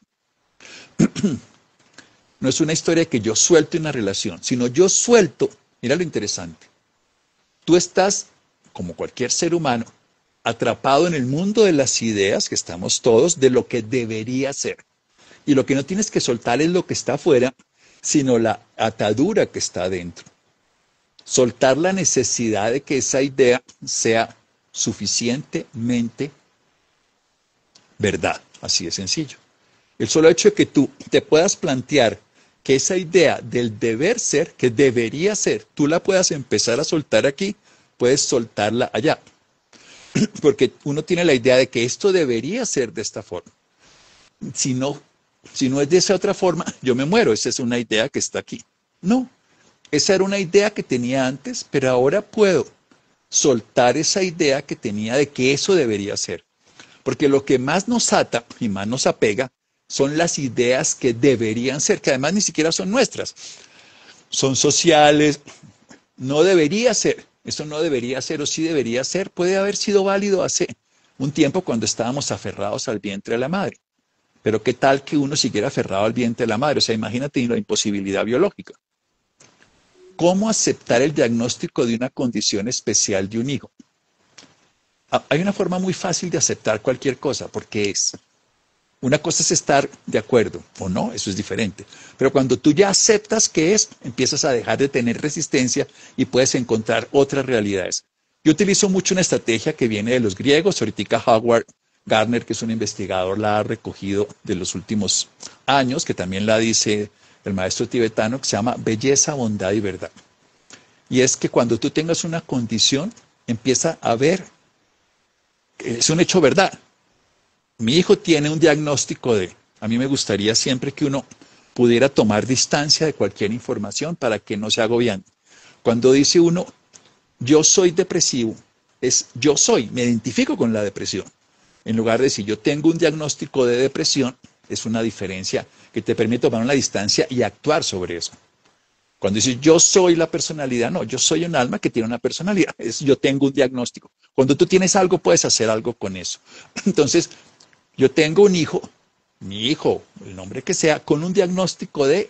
S2: No es una historia que yo suelte una relación, sino yo suelto. Mira lo interesante. Tú estás, como cualquier ser humano, atrapado en el mundo de las ideas, que estamos todos, de lo que debería ser. Y lo que no tienes que soltar es lo que está afuera, sino la atadura que está adentro. Soltar la necesidad de que esa idea sea suficientemente verdad. Así de sencillo. El solo hecho de que tú te puedas plantear que esa idea del deber ser, que debería ser, tú la puedas empezar a soltar aquí, puedes soltarla allá. Porque uno tiene la idea de que esto debería ser de esta forma. Si no, si no es de esa otra forma, yo me muero. Esa es una idea que está aquí. No, esa era una idea que tenía antes, pero ahora puedo soltar esa idea que tenía de que eso debería ser. Porque lo que más nos ata y más nos apega son las ideas que deberían ser, que además ni siquiera son nuestras. Son sociales, no debería ser, eso no debería ser o sí debería ser, puede haber sido válido hace un tiempo cuando estábamos aferrados al vientre de la madre. Pero qué tal que uno siguiera aferrado al vientre de la madre, o sea, imagínate la imposibilidad biológica. ¿Cómo aceptar el diagnóstico de una condición especial de un hijo? Hay una forma muy fácil de aceptar cualquier cosa, porque es, una cosa es estar de acuerdo o no, eso es diferente. Pero cuando tú ya aceptas que es, empiezas a dejar de tener resistencia y puedes encontrar otras realidades. Yo utilizo mucho una estrategia que viene de los griegos, ahorita Howard Gardner, que es un investigador, la ha recogido de los últimos años, que también la dice el maestro tibetano, que se llama belleza, bondad y verdad. Y es que cuando tú tengas una condición, empieza a ver, es un hecho verdad. Mi hijo tiene un diagnóstico de, a mí me gustaría siempre que uno pudiera tomar distancia de cualquier información para que no se agobian. Cuando dice uno, yo soy depresivo, es yo soy, me identifico con la depresión. En lugar de decir yo tengo un diagnóstico de depresión, es una diferencia que te permite tomar una distancia y actuar sobre eso. Cuando dices yo soy la personalidad, no, yo soy un alma que tiene una personalidad, es yo tengo un diagnóstico. Cuando tú tienes algo, puedes hacer algo con eso. Entonces, yo tengo un hijo, mi hijo, el nombre que sea, con un diagnóstico de,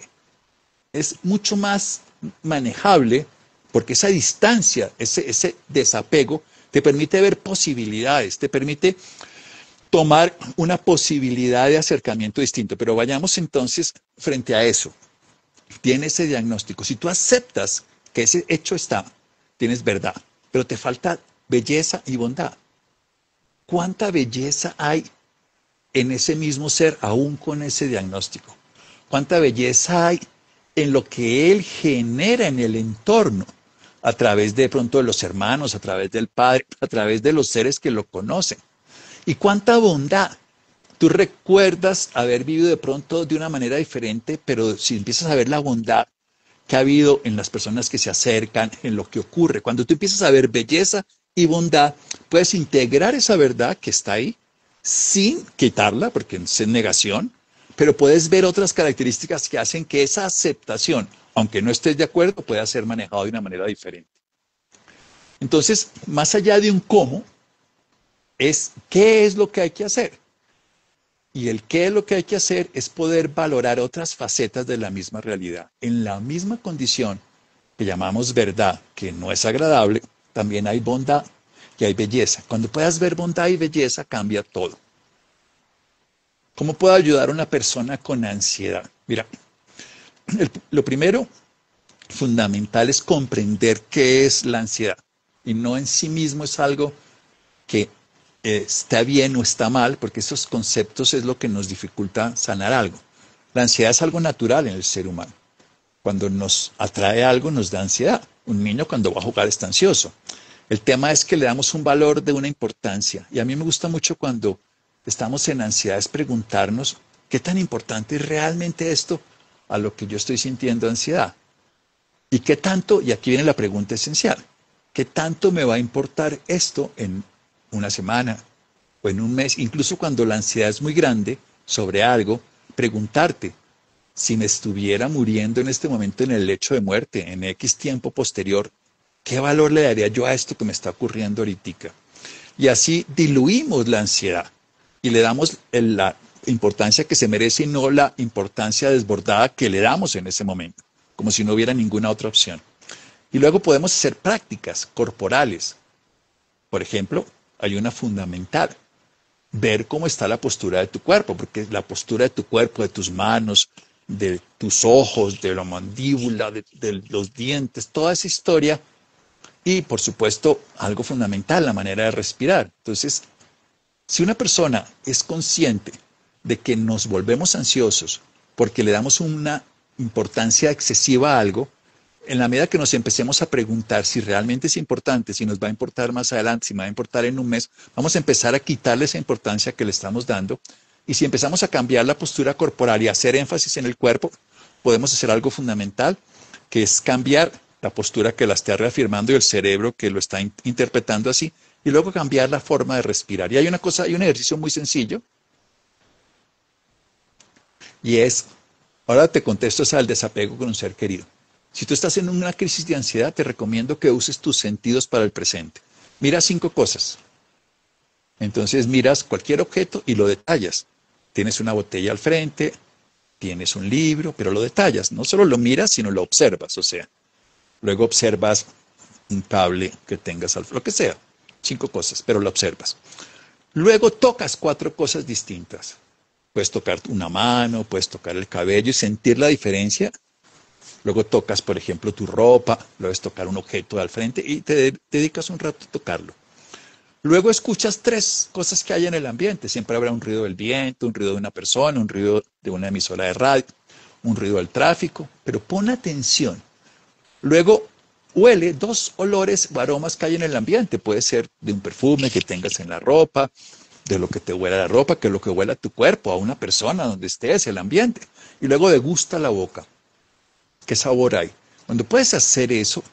S2: es mucho más manejable porque esa distancia, ese desapego, te permite ver posibilidades, te permite tomar una posibilidad de acercamiento distinto. Pero vayamos entonces frente a eso. Tiene ese diagnóstico. Si tú aceptas que ese hecho está, tienes verdad, pero te falta belleza y bondad. ¿Cuánta belleza hay en ese mismo ser aún con ese diagnóstico? ¿Cuánta belleza hay en lo que él genera en el entorno? A través de pronto de los hermanos, a través del padre, a través de los seres que lo conocen. ¿Y cuánta bondad? Tú recuerdas haber vivido de pronto de una manera diferente, pero si empiezas a ver la bondad que ha habido en las personas que se acercan, en lo que ocurre, cuando tú empiezas a ver belleza y bondad, puedes integrar esa verdad que está ahí sin quitarla, porque es negación, pero puedes ver otras características que hacen que esa aceptación, aunque no estés de acuerdo, pueda ser manejado de una manera diferente. Entonces, más allá de un cómo, es qué es lo que hay que hacer. Y el qué es lo que hay que hacer es poder valorar otras facetas de la misma realidad. En la misma condición que llamamos verdad, que no es agradable, también hay bondad y hay belleza. Cuando puedas ver bondad y belleza, cambia todo. ¿Cómo puedo ayudar a una persona con ansiedad? Mira, lo primero fundamental es comprender qué es la ansiedad. Y no en sí mismo es algo que está bien o está mal, porque esos conceptos es lo que nos dificulta sanar algo. La ansiedad es algo natural en el ser humano. Cuando nos atrae algo nos da ansiedad. Un niño cuando va a jugar está ansioso. El tema es que le damos un valor de una importancia. Y a mí me gusta mucho cuando estamos en ansiedad es preguntarnos qué tan importante es realmente esto a lo que yo estoy sintiendo ansiedad. Y qué tanto, y aquí viene la pregunta esencial, ¿qué tanto me va a importar esto en una semana o en un mes? Incluso cuando la ansiedad es muy grande sobre algo, preguntarte, si me estuviera muriendo en este momento en el lecho de muerte, en X tiempo posterior, ¿qué valor le daría yo a esto que me está ocurriendo ahorita? Y así diluimos la ansiedad y le damos la importancia que se merece y no la importancia desbordada que le damos en ese momento, como si no hubiera ninguna otra opción. Y luego podemos hacer prácticas corporales. Por ejemplo, hay una fundamental, ver cómo está la postura de tu cuerpo, porque la postura de tu cuerpo, de tus manos, de tus ojos, de la mandíbula, de los dientes, toda esa historia. Y por supuesto, algo fundamental, la manera de respirar. Entonces, si una persona es consciente de que nos volvemos ansiosos porque le damos una importancia excesiva a algo, en la medida que nos empecemos a preguntar si realmente es importante, si nos va a importar más adelante, si me va a importar en un mes, vamos a empezar a quitarle esa importancia que le estamos dando. Y si empezamos a cambiar la postura corporal y a hacer énfasis en el cuerpo, podemos hacer algo fundamental, que es cambiar la postura que la esté reafirmando y el cerebro que lo está interpretando así, y luego cambiar la forma de respirar. Y hay un ejercicio muy sencillo, y es, ahora te contesto es al desapego con un ser querido. Si tú estás en una crisis de ansiedad, te recomiendo que uses tus sentidos para el presente. Mira 5 cosas. Entonces miras cualquier objeto y lo detallas. Tienes una botella al frente, tienes un libro, pero lo detallas. No solo lo miras, sino lo observas. O sea, luego observas un cable que tengas al frente, lo que sea. 5 cosas, pero lo observas. Luego tocas 4 cosas distintas. Puedes tocar una mano, puedes tocar el cabello y sentir la diferencia. Luego tocas, por ejemplo, tu ropa, luego puedes tocar un objeto de al frente y te dedicas un rato a tocarlo. Luego escuchas 3 cosas que hay en el ambiente. Siempre habrá un ruido del viento, un ruido de una persona, un ruido de una emisora de radio, un ruido del tráfico, pero pon atención. Luego huele 2 olores o aromas que hay en el ambiente. Puede ser de un perfume que tengas en la ropa, de lo que te huela la ropa, que lo que huela a tu cuerpo, a una persona, donde estés, el ambiente. Y luego degusta la boca. ¿Qué sabor hay? Cuando puedes hacer eso,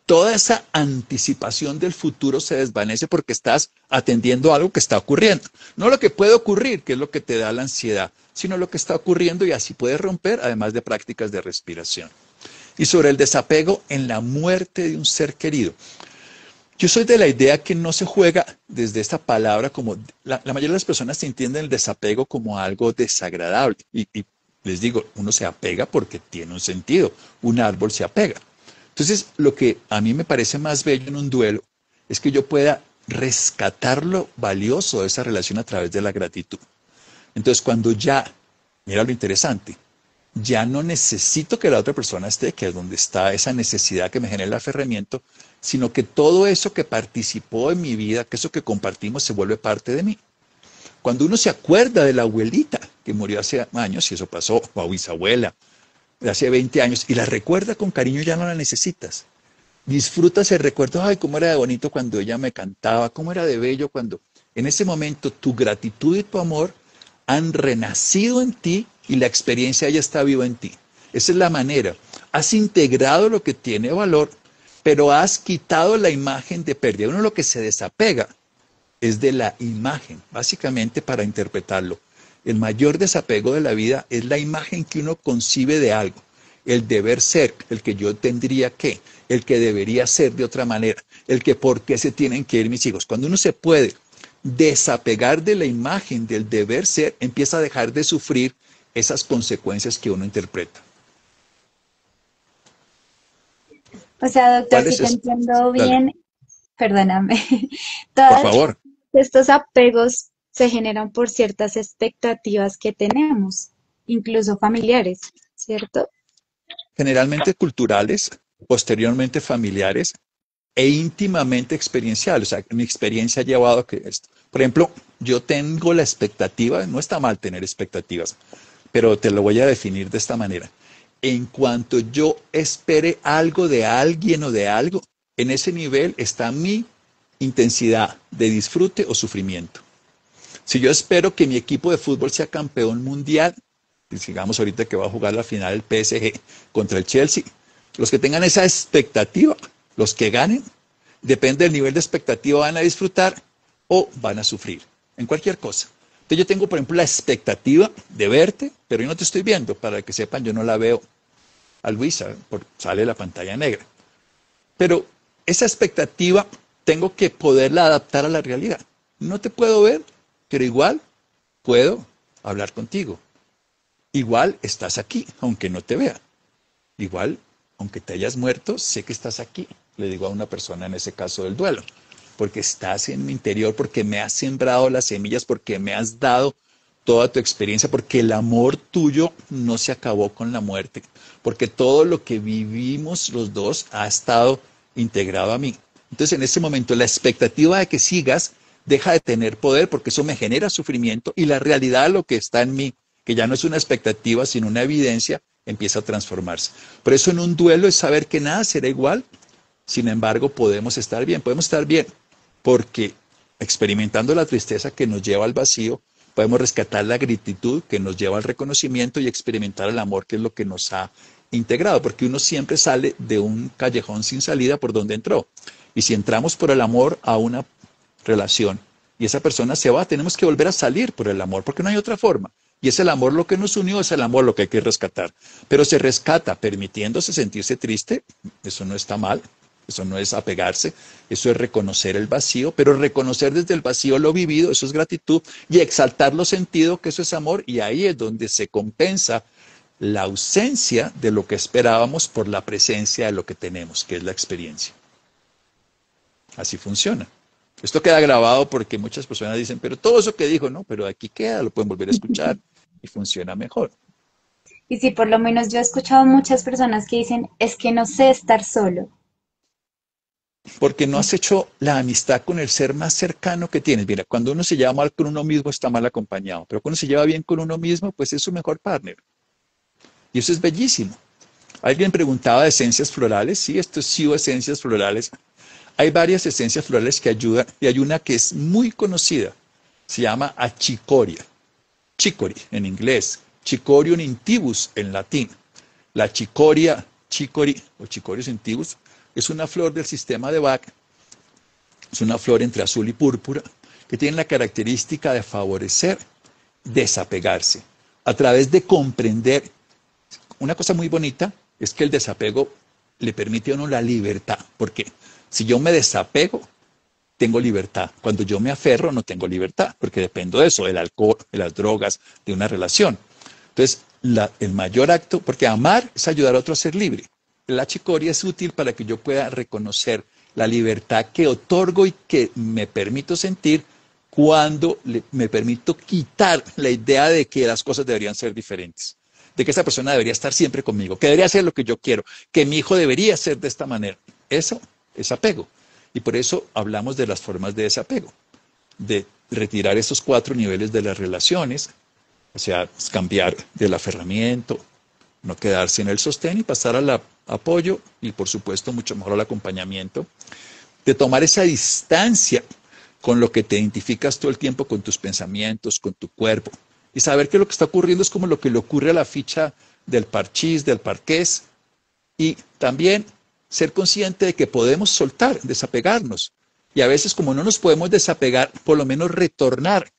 S2: toda esa anticipación del futuro se desvanece porque estás atendiendo a algo que está ocurriendo. No lo que puede ocurrir, que es lo que te da la ansiedad, sino lo que está ocurriendo y así puedes romper, además de prácticas de respiración. Y sobre el desapego en la muerte de un ser querido. Yo soy de la idea que no se juega desde esta palabra como... La mayoría de las personas entienden el desapego como algo desagradable. Y les digo, uno se apega porque tiene un sentido. Un árbol se apega. Entonces, lo que a mí me parece más bello en un duelo es que yo pueda rescatar lo valioso de esa relación a través de la gratitud. Entonces, cuando ya, mira lo interesante, ya no necesito que la otra persona esté, que es donde está esa necesidad que me genera el aferramiento, sino que todo eso que participó en mi vida, que eso que compartimos se vuelve parte de mí. Cuando uno se acuerda de la abuelita que murió hace años, y eso pasó, o a bisabuela, de hace 20 años, y la recuerda con cariño, ya no la necesitas. Disfrutas el recuerdo, ay, cómo era de bonito cuando ella me cantaba, cómo era de bello cuando... En ese momento tu gratitud y tu amor han renacido en ti y la experiencia ya está viva en ti. Esa es la manera. Has integrado lo que tiene valor, pero has quitado la imagen de pérdida. Uno lo que se desapega es de la imagen, básicamente para interpretarlo. El mayor desapego de la vida es la imagen que uno concibe de algo, el deber ser, el que yo tendría que, el que debería ser de otra manera, el que por qué se tienen que ir mis hijos. Cuando uno se puede desapegar de la imagen del deber ser, empieza a dejar de sufrir esas consecuencias que uno interpreta.
S1: O sea, doctor,
S2: ¿Cuál
S1: si
S2: es
S1: te
S2: eso?
S1: entiendo
S2: Dale,
S1: bien, perdóname,
S2: por
S1: todos
S2: favor.
S1: estos apegos se generan por ciertas expectativas que tenemos, incluso familiares, ¿cierto?
S2: Generalmente culturales, posteriormente familiares e íntimamente experienciales. O sea, mi experiencia ha llevado a que esto. Por ejemplo, yo tengo la expectativa, no está mal tener expectativas, pero te lo voy a definir de esta manera. En cuanto yo espere algo de alguien o de algo, en ese nivel está mi intensidad de disfrute o sufrimiento. Si yo espero que mi equipo de fútbol sea campeón mundial, digamos ahorita que va a jugar la final del PSG contra el Chelsea, los que tengan esa expectativa, los que ganen, depende del nivel de expectativa, van a disfrutar o van a sufrir, en cualquier cosa. Entonces yo tengo, por ejemplo, la expectativa de verte, pero yo no te estoy viendo, para que sepan, yo no la veo a Luisa, sale la pantalla negra. Pero esa expectativa tengo que poderla adaptar a la realidad. No te puedo ver, pero igual puedo hablar contigo. Igual estás aquí, aunque no te vea. Igual, aunque te hayas muerto, sé que estás aquí, le digo a una persona en ese caso del duelo, porque estás en mi interior, porque me has sembrado las semillas, porque me has dado toda tu experiencia, porque el amor tuyo no se acabó con la muerte, porque todo lo que vivimos los dos ha estado integrado a mí. Entonces, en ese momento, la expectativa de que sigas deja de tener poder, porque eso me genera sufrimiento, y la realidad de lo que está en mí, que ya no es una expectativa, sino una evidencia, empieza a transformarse. Por eso en un duelo es saber que nada será igual, sin embargo podemos estar bien porque experimentando la tristeza que nos lleva al vacío, podemos rescatar la gratitud que nos lleva al reconocimiento y experimentar el amor que es lo que nos ha integrado, porque uno siempre sale de un callejón sin salida por donde entró. Y si entramos por el amor a una relación y esa persona se va, tenemos que volver a salir por el amor, porque no hay otra forma. Y es el amor lo que nos unió, es el amor lo que hay que rescatar. Pero se rescata permitiéndose sentirse triste, eso no está mal, eso no es apegarse, eso es reconocer el vacío, pero reconocer desde el vacío lo vivido, eso es gratitud, y exaltar lo sentido, que eso es amor, y ahí es donde se compensa la ausencia de lo que esperábamos por la presencia de lo que tenemos, que es la experiencia. Así funciona. Esto queda grabado porque muchas personas dicen, pero todo eso que dijo, no, pero aquí queda, lo pueden volver a escuchar y funciona mejor.
S1: Y sí, por lo menos yo he escuchado muchas personas que dicen, es que no sé estar solo.
S2: Porque no has hecho la amistad con el ser más cercano que tienes. Mira, cuando uno se lleva mal con uno mismo está mal acompañado, pero cuando se lleva bien con uno mismo, pues es su mejor partner. Y eso es bellísimo. Alguien preguntaba de esencias florales. Sí, esto es sí esencias florales. Hay varias esencias florales que ayudan y hay una que es muy conocida. Se llama achicoria. Chicory en inglés. Chicorium intybus en latín. La chicoria, chicory o Chicorius intybus, es una flor del sistema de Bach. Es una flor entre azul y púrpura que tiene la característica de favorecer desapegarse a través de comprender. Una cosa muy bonita es que el desapego le permite a uno la libertad, porque si yo me desapego, tengo libertad. Cuando yo me aferro, no tengo libertad, porque dependo de eso, del alcohol, de las drogas, de una relación. Entonces, el mayor acto, porque amar es ayudar a otro a ser libre. La chicoria es útil para que yo pueda reconocer la libertad que otorgo y que me permito sentir cuando me permito quitar la idea de que las cosas deberían ser diferentes, de que esa persona debería estar siempre conmigo, que debería hacer lo que yo quiero, que mi hijo debería ser de esta manera. Eso es apego. Y por eso hablamos de las formas de desapego, de retirar esos 4 niveles de las relaciones, o sea, cambiar del aferramiento, no quedarse en el sostén y pasar al apoyo y por supuesto mucho mejor al acompañamiento, de tomar esa distancia con lo que te identificas todo el tiempo, con tus pensamientos, con tu cuerpo, y saber que lo que está ocurriendo es como lo que le ocurre a la ficha del parchís, del parqués, y también ser consciente de que podemos soltar, desapegarnos. Y a veces como no nos podemos desapegar, por lo menos retornar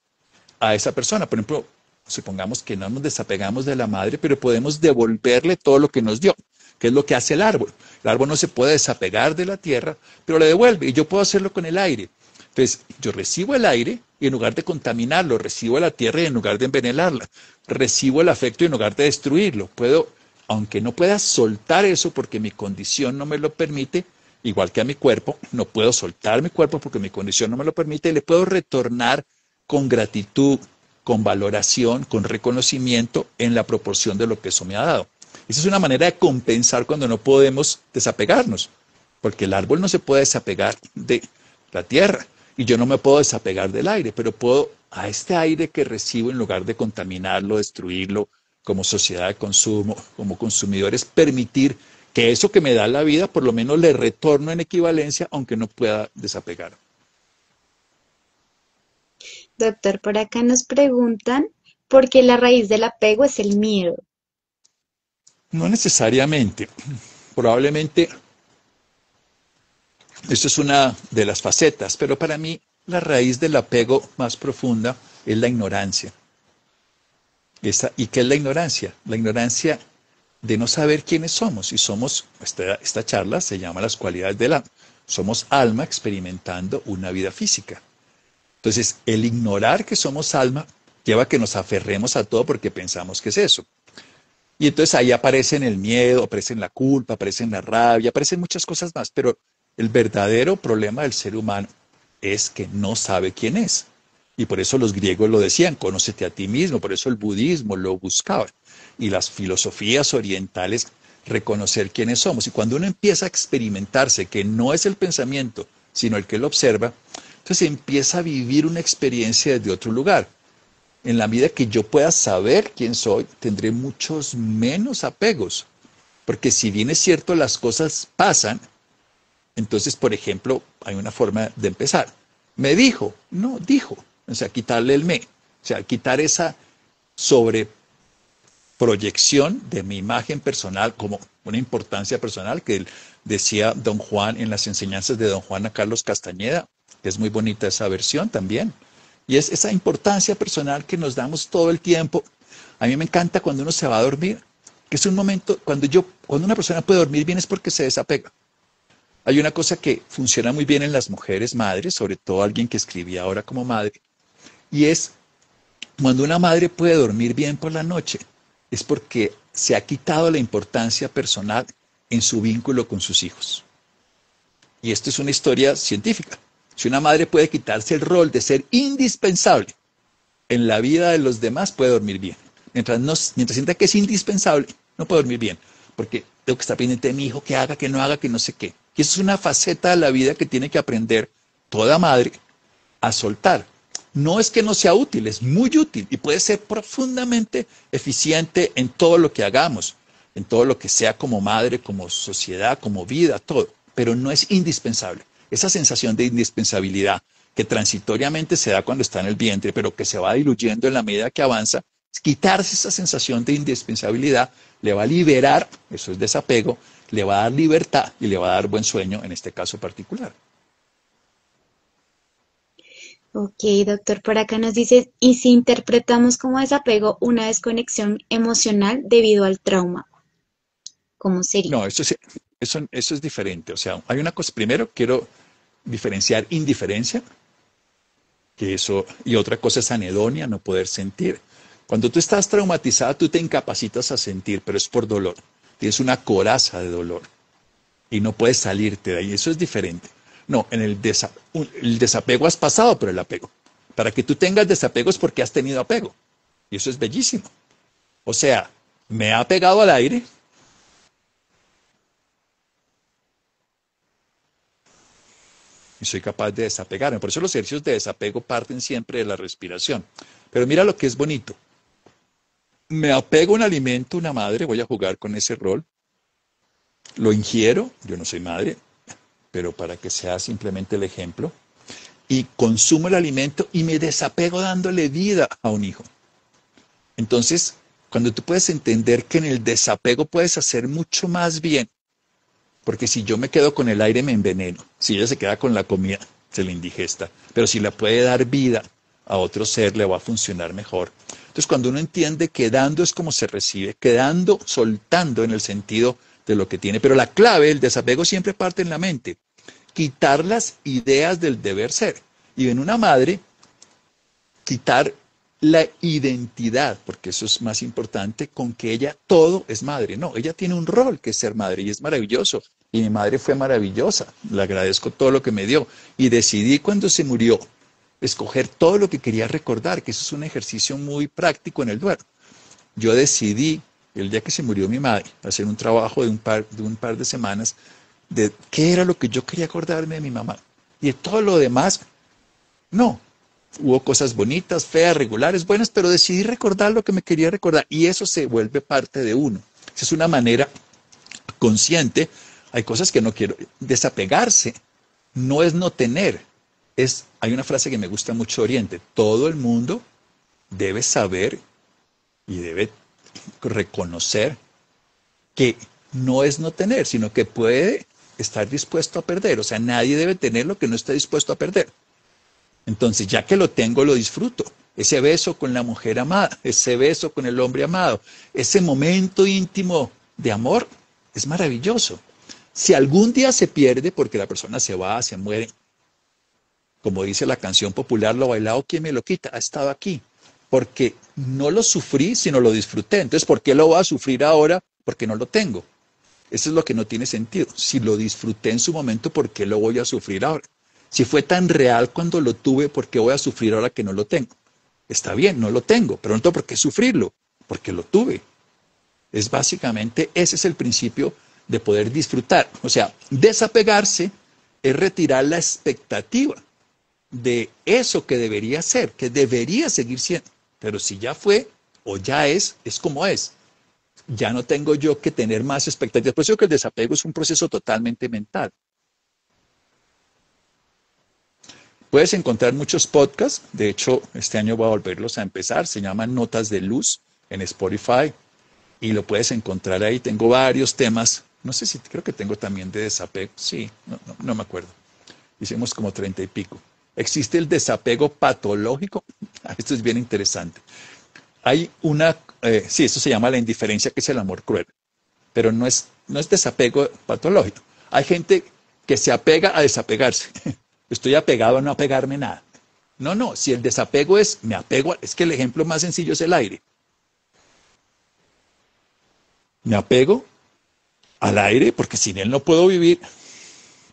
S2: a esa persona. Por ejemplo, supongamos que no nos desapegamos de la madre, pero podemos devolverle todo lo que nos dio, que es lo que hace el árbol. El árbol no se puede desapegar de la tierra, pero le devuelve, y yo puedo hacerlo con el aire. Entonces, yo recibo el aire y en lugar de contaminarlo, recibo la tierra y en lugar de envenenarla, recibo el afecto y en lugar de destruirlo. Puedo, aunque no pueda soltar eso porque mi condición no me lo permite, igual que a mi cuerpo, no puedo soltar mi cuerpo porque mi condición no me lo permite, y le puedo retornar con gratitud, con valoración, con reconocimiento en la proporción de lo que eso me ha dado. Esa es una manera de compensar cuando no podemos desapegarnos, porque el árbol no se puede desapegar de la tierra y yo no me puedo desapegar del aire, pero puedo a este aire que recibo, en lugar de contaminarlo, destruirlo, como sociedad de consumo, como consumidores, permitir que eso que me da la vida, por lo menos le retorno en equivalencia, aunque no pueda desapegar.
S1: Doctor, por acá nos preguntan por qué la raíz del apego es el miedo.
S2: No necesariamente. Probablemente esto es una de las facetas, pero para mí la raíz del apego más profunda es la ignorancia. ¿Y qué es la ignorancia? La ignorancia de no saber quiénes somos. Y somos, esta charla se llama las cualidades del alma. Somos alma experimentando una vida física. Entonces, el ignorar que somos alma lleva a que nos aferremos a todo porque pensamos que es eso. Y entonces ahí aparecen el miedo, aparecen la culpa, aparecen la rabia, aparecen muchas cosas más, pero el verdadero problema del ser humano es que no sabe quién es. Y por eso los griegos lo decían, conócete a ti mismo, por eso el budismo lo buscaba. Y las filosofías orientales, reconocer quiénes somos. Y cuando uno empieza a experimentarse que no es el pensamiento, sino el que lo observa, entonces empieza a vivir una experiencia desde otro lugar. En la medida que yo pueda saber quién soy, tendré muchos menos apegos. Porque si bien es cierto, las cosas pasan, entonces, por ejemplo, hay una forma de empezar. Me dijo, no, dijo. O sea, quitarle el me. O sea, quitar esa sobreproyección de mi imagen personal como una importancia personal que decía don Juan en las enseñanzas de don Juan a Carlos Castañeda. Es muy bonita esa versión también. Y es esa importancia personal que nos damos todo el tiempo. A mí me encanta cuando uno se va a dormir, que es un momento, cuando una persona puede dormir bien es porque se desapega. Hay una cosa que funciona muy bien en las mujeres madres, sobre todo alguien que escribía ahora como madre, y es cuando una madre puede dormir bien por la noche, es porque se ha quitado la importancia personal en su vínculo con sus hijos. Y esto es una historia científica. Si una madre puede quitarse el rol de ser indispensable en la vida de los demás, puede dormir bien. Mientras sienta que es indispensable, no puede dormir bien, porque tengo que estar pendiente de mi hijo, que haga, que no haga, que no sé qué. Y eso es una faceta de la vida que tiene que aprender toda madre a soltar. No es que no sea útil, es muy útil y puede ser profundamente eficiente en todo lo que hagamos, en todo lo que sea como madre, como sociedad, como vida, todo, pero no es indispensable. Esa sensación de indispensabilidad que transitoriamente se da cuando está en el vientre, pero que se va diluyendo en la medida que avanza, quitarse esa sensación de indispensabilidad le va a liberar, eso es desapego, le va a dar libertad y le va a dar buen sueño en este caso particular.
S1: Ok, doctor, por acá nos dice, ¿y si interpretamos como desapego una desconexión emocional debido al trauma? ¿Cómo sería?
S2: No, eso es diferente. O sea, hay una cosa, primero quiero diferenciar indiferencia, que eso, y otra cosa es anedonia, no poder sentir. Cuando tú estás traumatizada, tú te incapacitas a sentir, pero es por dolor. Tienes una coraza de dolor y no puedes salirte de ahí. Eso es diferente. No, el desapego has pasado por el apego. Para que tú tengas desapego es porque has tenido apego. Y eso es bellísimo. O sea, me ha pegado al aire, y soy capaz de desapegarme. Por eso los ejercicios de desapego parten siempre de la respiración. Pero mira lo que es bonito. Me apego a un alimento, una madre, voy a jugar con ese rol, lo ingiero, yo no soy madre, pero para que sea simplemente el ejemplo, y consumo el alimento y me desapego dándole vida a un hijo. Entonces, cuando tú puedes entender que en el desapego puedes hacer mucho más bien, porque si yo me quedo con el aire me enveneno, si ella se queda con la comida se le indigesta, pero si la puede dar vida a otro ser le va a funcionar mejor. Entonces cuando uno entiende que dando es como se recibe, quedando, soltando en el sentido de lo que tiene, pero la clave, el desapego siempre parte en la mente, quitar las ideas del deber ser. Y en una madre, quitar la identidad, porque eso es más importante, con que ella todo es madre. No, ella tiene un rol que es ser madre y es maravilloso. Y mi madre fue maravillosa, le agradezco todo lo que me dio. Y decidí cuando se murió escoger todo lo que quería recordar, que eso es un ejercicio muy práctico en el duelo. Yo decidí, el día que se murió mi madre, hacer un trabajo de un par de semanas de qué era lo que yo quería acordarme de mi mamá. Y de todo lo demás, no. Hubo cosas bonitas, feas, regulares, buenas, pero decidí recordar lo que me quería recordar y eso se vuelve parte de uno. Esa es una manera consciente. Hay cosas que no quiero. Desapegarse no es no tener, hay una frase que me gusta mucho de Oriente: todo el mundo debe saber y debe reconocer que no es no tener, sino que puede estar dispuesto a perder. O sea, nadie debe tener lo que no está dispuesto a perder. Entonces, ya que lo tengo, lo disfruto. Ese beso con la mujer amada, ese beso con el hombre amado, ese momento íntimo de amor es maravilloso. Si algún día se pierde porque la persona se va, se muere, como dice la canción popular, lo bailado, ¿quién me lo quita? Ha estado aquí. Porque no lo sufrí, sino lo disfruté. Entonces, ¿por qué lo voy a sufrir ahora? Porque no lo tengo. Eso es lo que no tiene sentido. Si lo disfruté en su momento, ¿por qué lo voy a sufrir ahora? Si fue tan real cuando lo tuve, ¿por qué voy a sufrir ahora que no lo tengo? Está bien, no lo tengo, pero no tengo por qué sufrirlo, porque lo tuve. Es básicamente, ese es el principio de poder disfrutar. O sea, desapegarse es retirar la expectativa de eso que debería ser, que debería seguir siendo. Pero si ya fue o ya es como es. Ya no tengo yo que tener más expectativas. Por eso que el desapego es un proceso totalmente mental. Puedes encontrar muchos podcasts, de hecho este año voy a volverlos a empezar, se llaman Notas de Luz en Spotify y lo puedes encontrar ahí. Tengo varios temas, no sé si creo que tengo también de desapego, sí, no me acuerdo. Hicimos como 30 y pico. Existe el desapego patológico, esto es bien interesante. Hay sí, esto se llama la indiferencia, que es el amor cruel, pero no es desapego patológico. Hay gente que se apega a desapegarse. Estoy apegado a no apegarme nada. No, si el desapego es, me apego, es que el ejemplo más sencillo es el aire. Me apego al aire porque sin él no puedo vivir,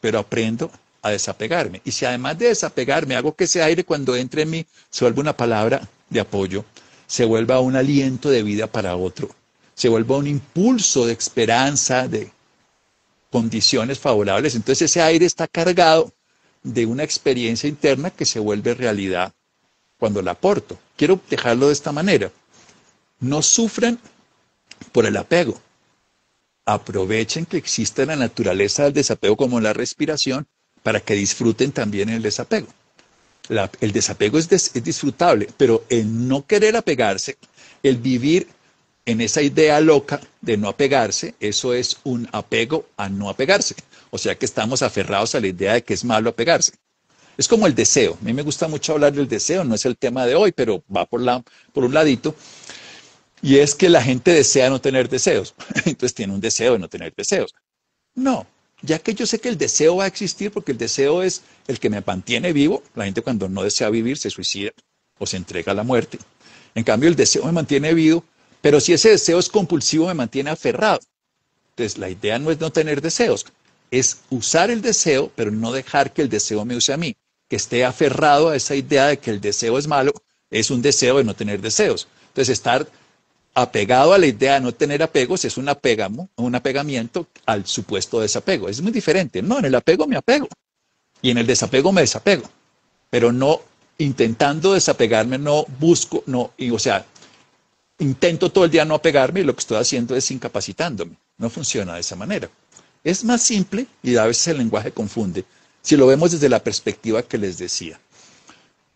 S2: pero aprendo a desapegarme. Y si además de desapegarme hago que ese aire cuando entre en mí se vuelva una palabra de apoyo, se vuelva un aliento de vida para otro, se vuelva un impulso de esperanza, de condiciones favorables, entonces ese aire está cargado de una experiencia interna que se vuelve realidad cuando la aporto. Quiero dejarlo de esta manera. No sufran por el apego. Aprovechen que existe la naturaleza del desapego como la respiración para que disfruten también el desapego. El desapego es disfrutable, pero el no querer apegarse, el vivir en esa idea loca de no apegarse, eso es un apego a no apegarse. O sea que estamos aferrados a la idea de que es malo apegarse. Es como el deseo. A mí me gusta mucho hablar del deseo, no es el tema de hoy, pero va por un ladito. Y es que la gente desea no tener deseos. Entonces tiene un deseo de no tener deseos. No, ya que yo sé que el deseo va a existir porque el deseo es el que me mantiene vivo. La gente cuando no desea vivir se suicida o se entrega a la muerte. En cambio, el deseo me mantiene vivo, pero si ese deseo es compulsivo me mantiene aferrado. Entonces la idea no es no tener deseos, es usar el deseo, pero no dejar que el deseo me use a mí. Que esté aferrado a esa idea de que el deseo es malo, es un deseo de no tener deseos. Entonces estar apegado a la idea de no tener apegos es un apegamiento al supuesto desapego. Es muy diferente. No, en el apego me apego y en el desapego me desapego, pero no intentando desapegarme, no busco, o sea, intento todo el día no apegarme y lo que estoy haciendo es incapacitándome. No funciona de esa manera. Es más simple y a veces el lenguaje confunde si lo vemos desde la perspectiva que les decía.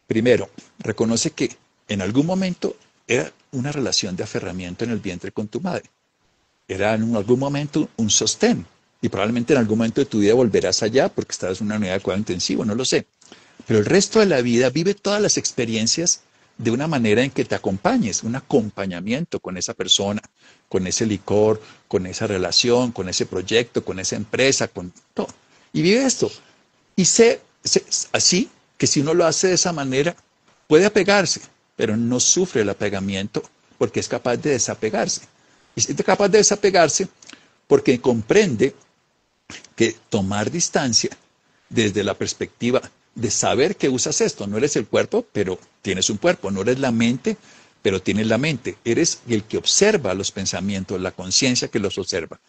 S2: Primero, reconoce que en algún momento era una relación de aferramiento en el vientre con tu madre. Era en algún momento un sostén. Y probablemente en algún momento de tu vida volverás allá porque estabas en una unidad de cuidado intensivo, no lo sé. Pero el resto de la vida vive todas las experiencias de una manera en que te acompañes, un acompañamiento con esa persona, con ese licor, con esa relación, con ese proyecto, con esa empresa, con todo. Y vive esto. Y sé así que si uno lo hace de esa manera, puede apegarse, pero no sufre el apegamiento porque es capaz de desapegarse. Y es capaz de desapegarse porque comprende que tomar distancia desde la perspectiva de saber que usas esto. No eres el cuerpo, pero tienes un cuerpo. No eres la mente, pero tienes la mente. Eres el que observa los pensamientos, la conciencia que los observa.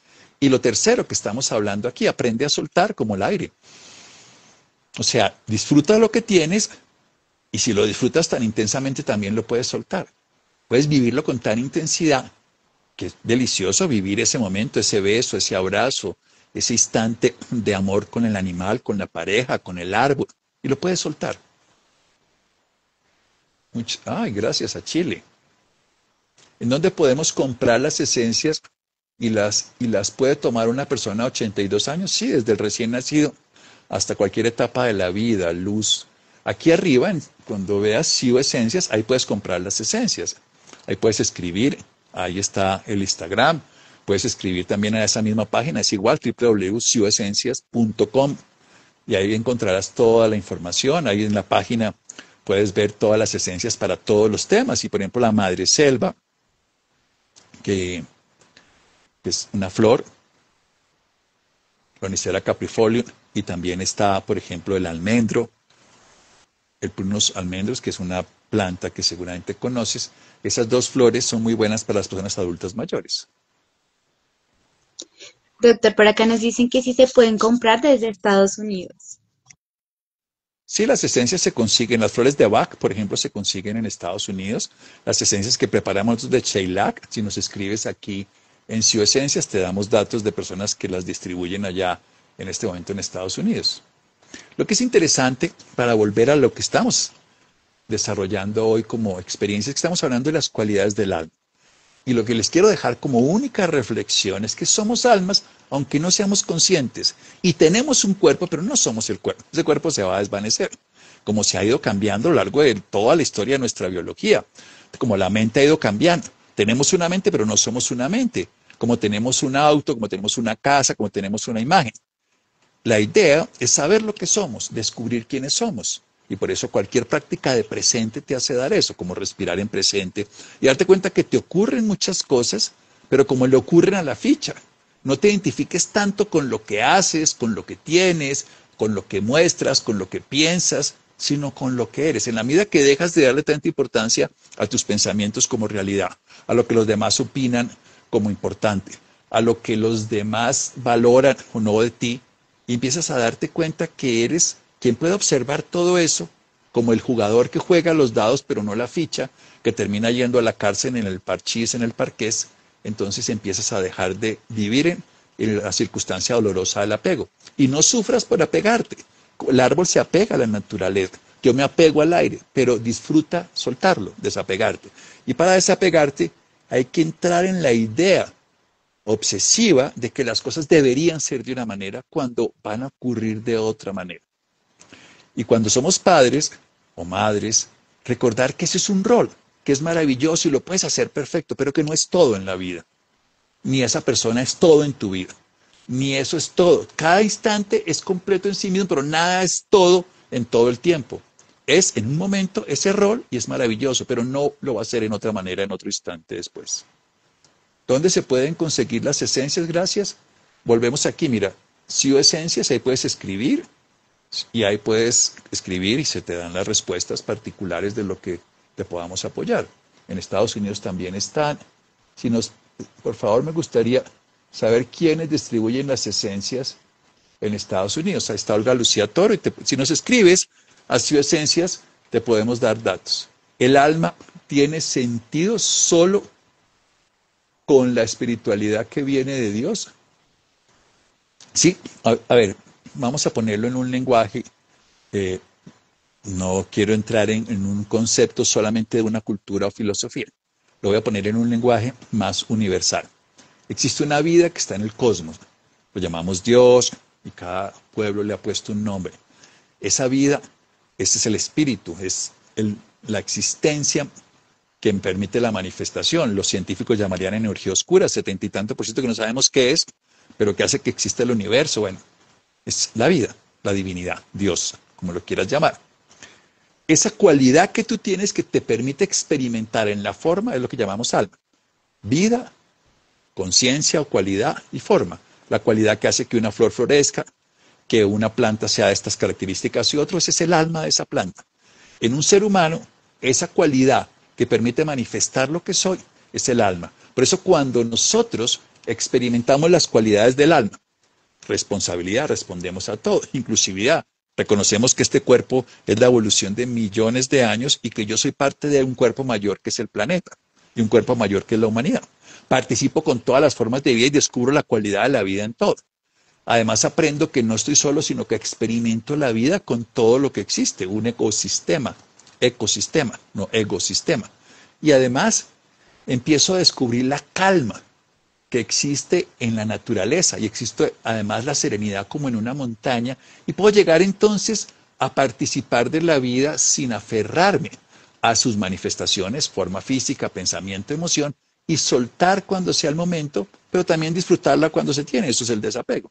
S2: Y lo tercero que estamos hablando aquí, aprende a soltar como el aire. O sea, disfruta lo que tienes y si lo disfrutas tan intensamente también lo puedes soltar. Puedes vivirlo con tan intensidad que es delicioso vivir ese momento, ese beso, ese abrazo, ese instante de amor con el animal, con la pareja, con el árbol. y lo puedes soltar. Ay, gracias a Chile. ¿En dónde podemos comprar las esencias y las puede tomar una persona de 82 años? Sí, desde el recién nacido hasta cualquier etapa de la vida, luz. Aquí arriba, cuando veas SIO Esencias, ahí puedes comprar las esencias. Ahí puedes escribir, ahí está el Instagram. Puedes escribir también a esa misma página, es igual, www.sioesencias.com. Y ahí encontrarás toda la información. Ahí en la página puedes ver todas las esencias para todos los temas. Y por ejemplo, la madre selva, que es una flor, Lonicera caprifolium, y también está, por ejemplo, el almendro, el Prunus almendros, que es una planta que seguramente conoces. Esas dos flores son muy buenas para las personas adultas mayores.
S1: Doctor, por acá nos dicen que sí se pueden comprar desde Estados Unidos.
S2: Sí, las esencias se consiguen, las flores de Bach, por ejemplo, se consiguen en Estados Unidos. Las esencias que preparamos nosotros de Sheilak, si nos escribes aquí en Sio Esencias, te damos datos de personas que las distribuyen allá en este momento en Estados Unidos. Lo que es interesante, para volver a lo que estamos desarrollando hoy como experiencias, que estamos hablando de las cualidades del alma. Y lo que les quiero dejar como única reflexión es que somos almas, aunque no seamos conscientes. Y tenemos un cuerpo, pero no somos el cuerpo. Ese cuerpo se va a desvanecer, como se ha ido cambiando a lo largo de toda la historia de nuestra biología. Como la mente ha ido cambiando. Tenemos una mente, pero no somos una mente. Como tenemos un auto, como tenemos una casa, como tenemos una imagen. La idea es saber lo que somos, descubrir quiénes somos. Y por eso cualquier práctica de presente te hace dar eso, como respirar en presente y darte cuenta que te ocurren muchas cosas, pero como le ocurren a la ficha. No te identifiques tanto con lo que haces, con lo que tienes, con lo que muestras, con lo que piensas, sino con lo que eres. En la medida que dejas de darle tanta importancia a tus pensamientos como realidad, a lo que los demás opinan como importante, a lo que los demás valoran o no de ti, y empiezas a darte cuenta que eres quien puede observar todo eso, como el jugador que juega los dados pero no la ficha, que termina yendo a la cárcel en el parchís, en el parqués. Entonces empiezas a dejar de vivir en la circunstancia dolorosa del apego. Y no sufras por apegarte. El árbol se apega a la naturaleza. Yo me apego al aire, pero disfruta soltarlo, desapegarte. Y para desapegarte hay que entrar en la idea obsesiva de que las cosas deberían ser de una manera cuando van a ocurrir de otra manera. Y cuando somos padres o madres, recordar que ese es un rol, que es maravilloso y lo puedes hacer perfecto, pero que no es todo en la vida. Ni esa persona es todo en tu vida. Ni eso es todo. Cada instante es completo en sí mismo, pero nada es todo en todo el tiempo. Es en un momento ese rol y es maravilloso, pero no lo va a hacer en otra manera, en otro instante después. ¿Dónde se pueden conseguir las esencias? Gracias. Volvemos aquí, mira, Sio Esencias, ahí puedes escribir y ahí puedes escribir y se te dan las respuestas particulares de lo que te podamos apoyar. En Estados Unidos también están. Por favor, me gustaría saber quiénes distribuyen las esencias en Estados Unidos. Ahí está Olga Lucía Toro. Si nos escribes a Sio Esencias, te podemos dar datos. El alma tiene sentido solo con la espiritualidad que viene de Dios. Sí, a ver, vamos a ponerlo en un lenguaje, no quiero entrar en un concepto solamente de una cultura o filosofía, lo voy a poner en un lenguaje más universal. Existe una vida que está en el cosmos, lo llamamos Dios y cada pueblo le ha puesto un nombre. Esa vida, ese es el espíritu, es la existencia que permite la manifestación. Los científicos llamarían energía oscura, 70 y tanto por ciento que no sabemos qué es, pero que hace que exista el universo. Bueno, es la vida, la divinidad, Dios, como lo quieras llamar. Esa cualidad que tú tienes que te permite experimentar en la forma es lo que llamamos alma. Vida, conciencia o cualidad y forma. La cualidad que hace que una flor florezca, que una planta sea de estas características y otros, es el alma de esa planta. En un ser humano, esa cualidad que permite manifestar lo que soy es el alma. Por eso cuando nosotros experimentamos las cualidades del alma, responsabilidad, respondemos a todo, inclusividad, reconocemos que este cuerpo es la evolución de millones de años y que yo soy parte de un cuerpo mayor que es el planeta y un cuerpo mayor que es la humanidad. Participo con todas las formas de vida y descubro la cualidad de la vida en todo. Además aprendo que no estoy solo, sino que experimento la vida con todo lo que existe, un ecosistema, no ecosistema. Y además empiezo a descubrir la calma que existe en la naturaleza y existe además la serenidad como en una montaña y puedo llegar entonces a participar de la vida sin aferrarme a sus manifestaciones, forma física, pensamiento, emoción y soltar cuando sea el momento, pero también disfrutarla cuando se tiene. Eso es el desapego.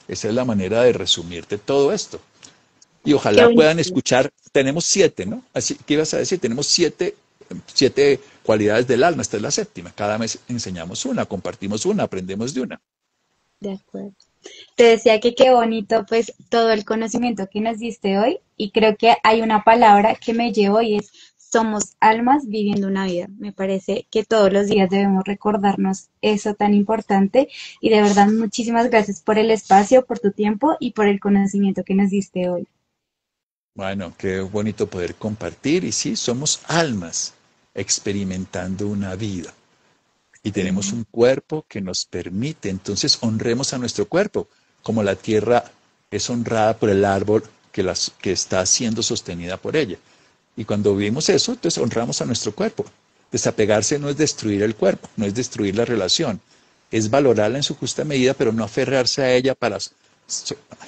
S2: Esa es la manera de resumirte todo esto. Y
S1: Qué
S2: ojalá puedan
S1: bonito.
S2: escuchar, tenemos 7, ¿no? Así, ¿qué ibas a decir? Tenemos siete cualidades del alma, esta es la séptima. Cada mes enseñamos una, compartimos una, aprendemos de una.
S1: De acuerdo. Te decía que qué bonito pues todo el conocimiento que nos diste hoy y creo que hay una palabra que me llevo y es somos almas viviendo una vida. Me parece que todos los días debemos recordarnos eso tan importante y de verdad muchísimas gracias por el espacio, por tu tiempo y por el conocimiento que nos diste hoy.
S2: Bueno, qué bonito poder compartir y sí, somos almas experimentando una vida y tenemos un cuerpo que nos permite, entonces honremos a nuestro cuerpo, como la tierra es honrada por el árbol que está siendo sostenida por ella. Y cuando vivimos eso, entonces honramos a nuestro cuerpo. Desapegarse no es destruir el cuerpo, no es destruir la relación, es valorarla en su justa medida, pero no aferrarse a ella para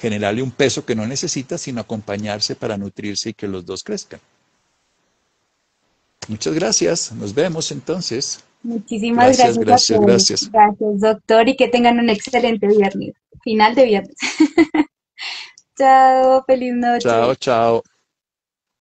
S2: generarle un peso que no necesita, sino acompañarse para nutrirse y que los dos crezcan. Muchas gracias, nos vemos entonces.
S1: Muchísimas
S2: Gracias,
S1: gracias a
S2: gracias,
S1: todos.
S2: gracias.
S1: Gracias, doctor, y que tengan un excelente viernes. Final de viernes. Chao, feliz
S2: Chao,
S1: noche.
S2: chao.